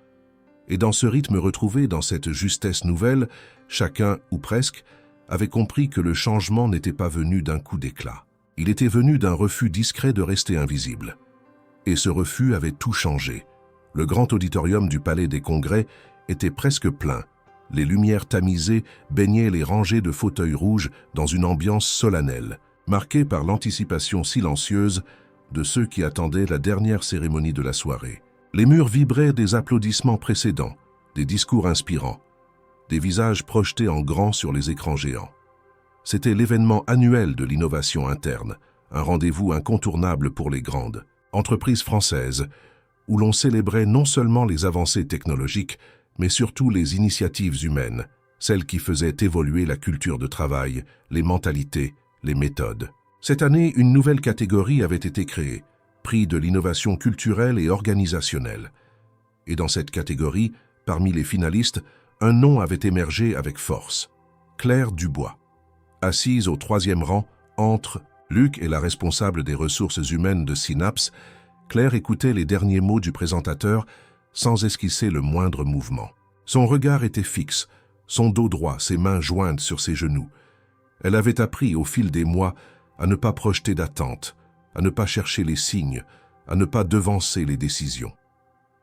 Et dans ce rythme retrouvé, dans cette justesse nouvelle, chacun, ou presque, avait compris que le changement n'était pas venu d'un coup d'éclat. Il était venu d'un refus discret de rester invisible. Et ce refus avait tout changé. Le grand auditorium du Palais des Congrès était presque plein. Les lumières tamisées baignaient les rangées de fauteuils rouges dans une ambiance solennelle, marquée par l'anticipation silencieuse de ceux qui attendaient la dernière cérémonie de la soirée. Les murs vibraient des applaudissements précédents, des discours inspirants, des visages projetés en grand sur les écrans géants. C'était l'événement annuel de l'innovation interne, un rendez-vous incontournable pour les grandes entreprises françaises, où l'on célébrait non seulement les avancées technologiques, mais surtout les initiatives humaines, celles qui faisaient évoluer la culture de travail, les mentalités, les méthodes. Cette année, une nouvelle catégorie avait été créée, prix de l'innovation culturelle et organisationnelle. Et dans cette catégorie, parmi les finalistes, un nom avait émergé avec force, Claire Dubois. Assise au 3e rang, entre Luc et la responsable des ressources humaines de Synapse, Claire écoutait les derniers mots du présentateur sans esquisser le moindre mouvement. Son regard était fixe, son dos droit, ses mains jointes sur ses genoux. Elle avait appris au fil des mois à ne pas projeter d'attente, à ne pas chercher les signes, à ne pas devancer les décisions.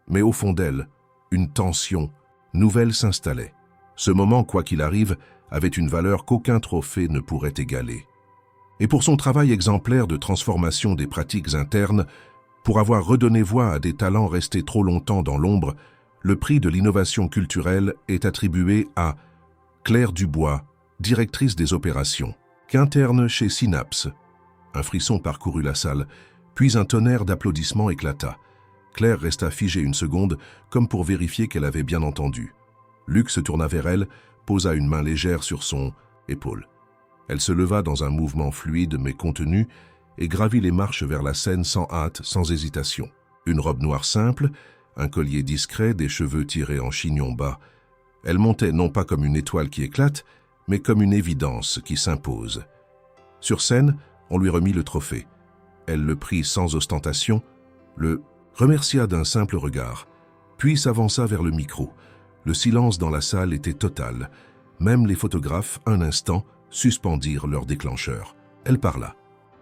Mais au fond d'elle, une tension nouvelle s'installait. Ce moment, quoi qu'il arrive, avait une valeur qu'aucun trophée ne pourrait égaler. Et pour son travail exemplaire de transformation des pratiques internes, pour avoir redonné voix à des talents restés trop longtemps dans l'ombre, le prix de l'innovation culturelle est attribué à Claire Dubois, directrice des opérations, qu'interne chez Synapse. Un frisson parcourut la salle, puis un tonnerre d'applaudissements éclata. Claire resta figée une seconde, comme pour vérifier qu'elle avait bien entendu. Luc se tourna vers elle, posa une main légère sur son épaule. Elle se leva dans un mouvement fluide mais contenu et gravit les marches vers la scène sans hâte, sans hésitation. Une robe noire simple, un collier discret, des cheveux tirés en chignon bas. Elle montait non pas comme une étoile qui éclate, mais comme une évidence qui s'impose. Sur scène, on lui remit le trophée. Elle le prit sans ostentation, le remercia d'un simple regard, puis s'avança vers le micro. Le silence dans la salle était total. Même les photographes, un instant, suspendirent leur déclencheur. Elle parla.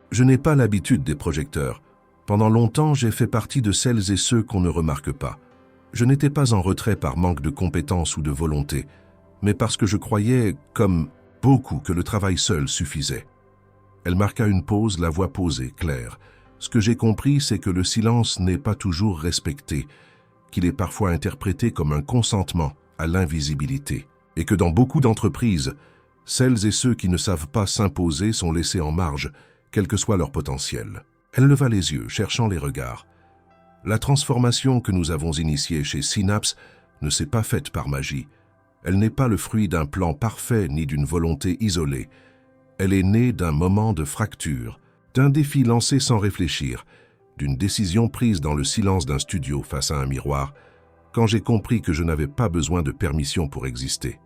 « Je n'ai pas l'habitude des projecteurs. Pendant longtemps, j'ai fait partie de celles et ceux qu'on ne remarque pas. Je n'étais pas en retrait par manque de compétences ou de volonté, mais parce que je croyais, comme beaucoup, que le travail seul suffisait. » Elle marqua une pause, la voix posée, claire. « Ce que j'ai compris, c'est que le silence n'est pas toujours respecté, qu'il est parfois interprété comme un consentement à l'invisibilité, et que dans beaucoup d'entreprises, celles et ceux qui ne savent pas s'imposer sont laissés en marge, quel que soit leur potentiel. » Elle leva les yeux, cherchant les regards. « La transformation que nous avons initiée chez Synapse ne s'est pas faite par magie. Elle n'est pas le fruit d'un plan parfait ni d'une volonté isolée. Elle est née d'un moment de fracture, d'un défi lancé sans réfléchir, d'une décision prise dans le silence d'un studio face à un miroir, quand j'ai compris que je n'avais pas besoin de permission pour exister.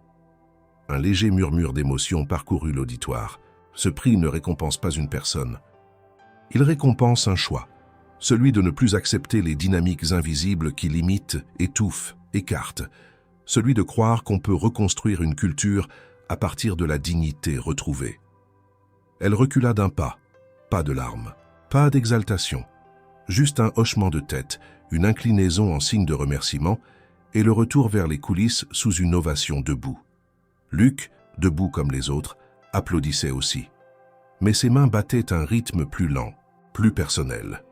Un léger murmure d'émotion parcourut l'auditoire. Ce prix ne récompense pas une personne. Il récompense un choix, celui de ne plus accepter les dynamiques invisibles qui limitent, étouffent, écartent, celui de croire qu'on peut reconstruire une culture à partir de la dignité retrouvée. Elle recula d'un pas, pas de larmes, pas d'exaltation, juste un hochement de tête, une inclinaison en signe de remerciement et le retour vers les coulisses sous une ovation debout. Luc, debout comme les autres, applaudissait aussi. Mais ses mains battaient un rythme plus lent, plus personnel.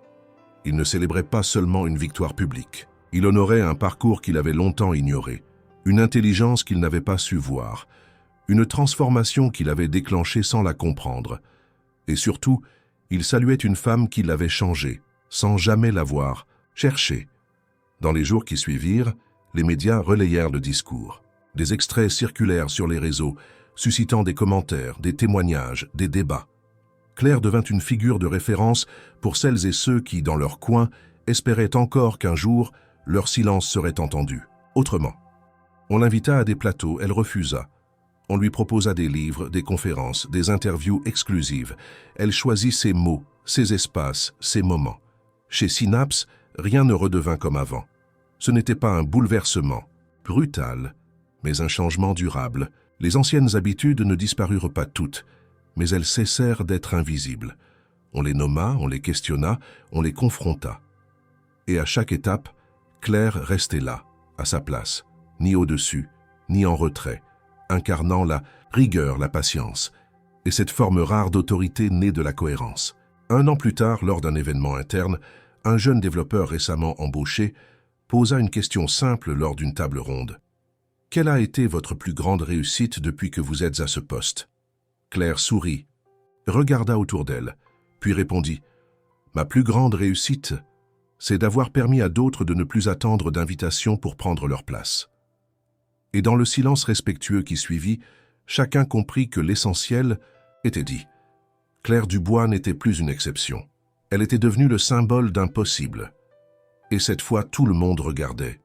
Il ne célébrait pas seulement une victoire publique. Il honorait un parcours qu'il avait longtemps ignoré, une intelligence qu'il n'avait pas su voir, une transformation qu'il avait déclenchée sans la comprendre. Et surtout, il saluait une femme qui l'avait changé, sans jamais l'avoir cherché. Dans les jours qui suivirent, les médias relayèrent le discours. Des extraits circulèrent sur les réseaux, suscitant des commentaires, des témoignages, des débats. Claire devint une figure de référence pour celles et ceux qui, dans leur coin, espéraient encore qu'un jour, leur silence serait entendu. Autrement. On l'invita à des plateaux, elle refusa. On lui proposa des livres, des conférences, des interviews exclusives. Elle choisit ses mots, ses espaces, ses moments. Chez Synapse, rien ne redevint comme avant. Ce n'était pas un bouleversement, brutal, mais un changement durable. Les anciennes habitudes ne disparurent pas toutes, mais elles cessèrent d'être invisibles. On les nomma, on les questionna, on les confronta. Et à chaque étape, Claire restait là, à sa place, ni au-dessus, ni en retrait, incarnant la rigueur, la patience, et cette forme rare d'autorité née de la cohérence. 1 an plus tard, lors d'un événement interne, un jeune développeur récemment embauché posa une question simple lors d'une table ronde. « Quelle a été votre plus grande réussite depuis que vous êtes à ce poste ?» Claire sourit, regarda autour d'elle, puis répondit « Ma plus grande réussite, c'est d'avoir permis à d'autres de ne plus attendre d'invitation pour prendre leur place. » Et dans le silence respectueux qui suivit, chacun comprit que l'essentiel était dit. Claire Dubois n'était plus une exception. Elle était devenue le symbole d'un possible. Et cette fois, tout le monde regardait.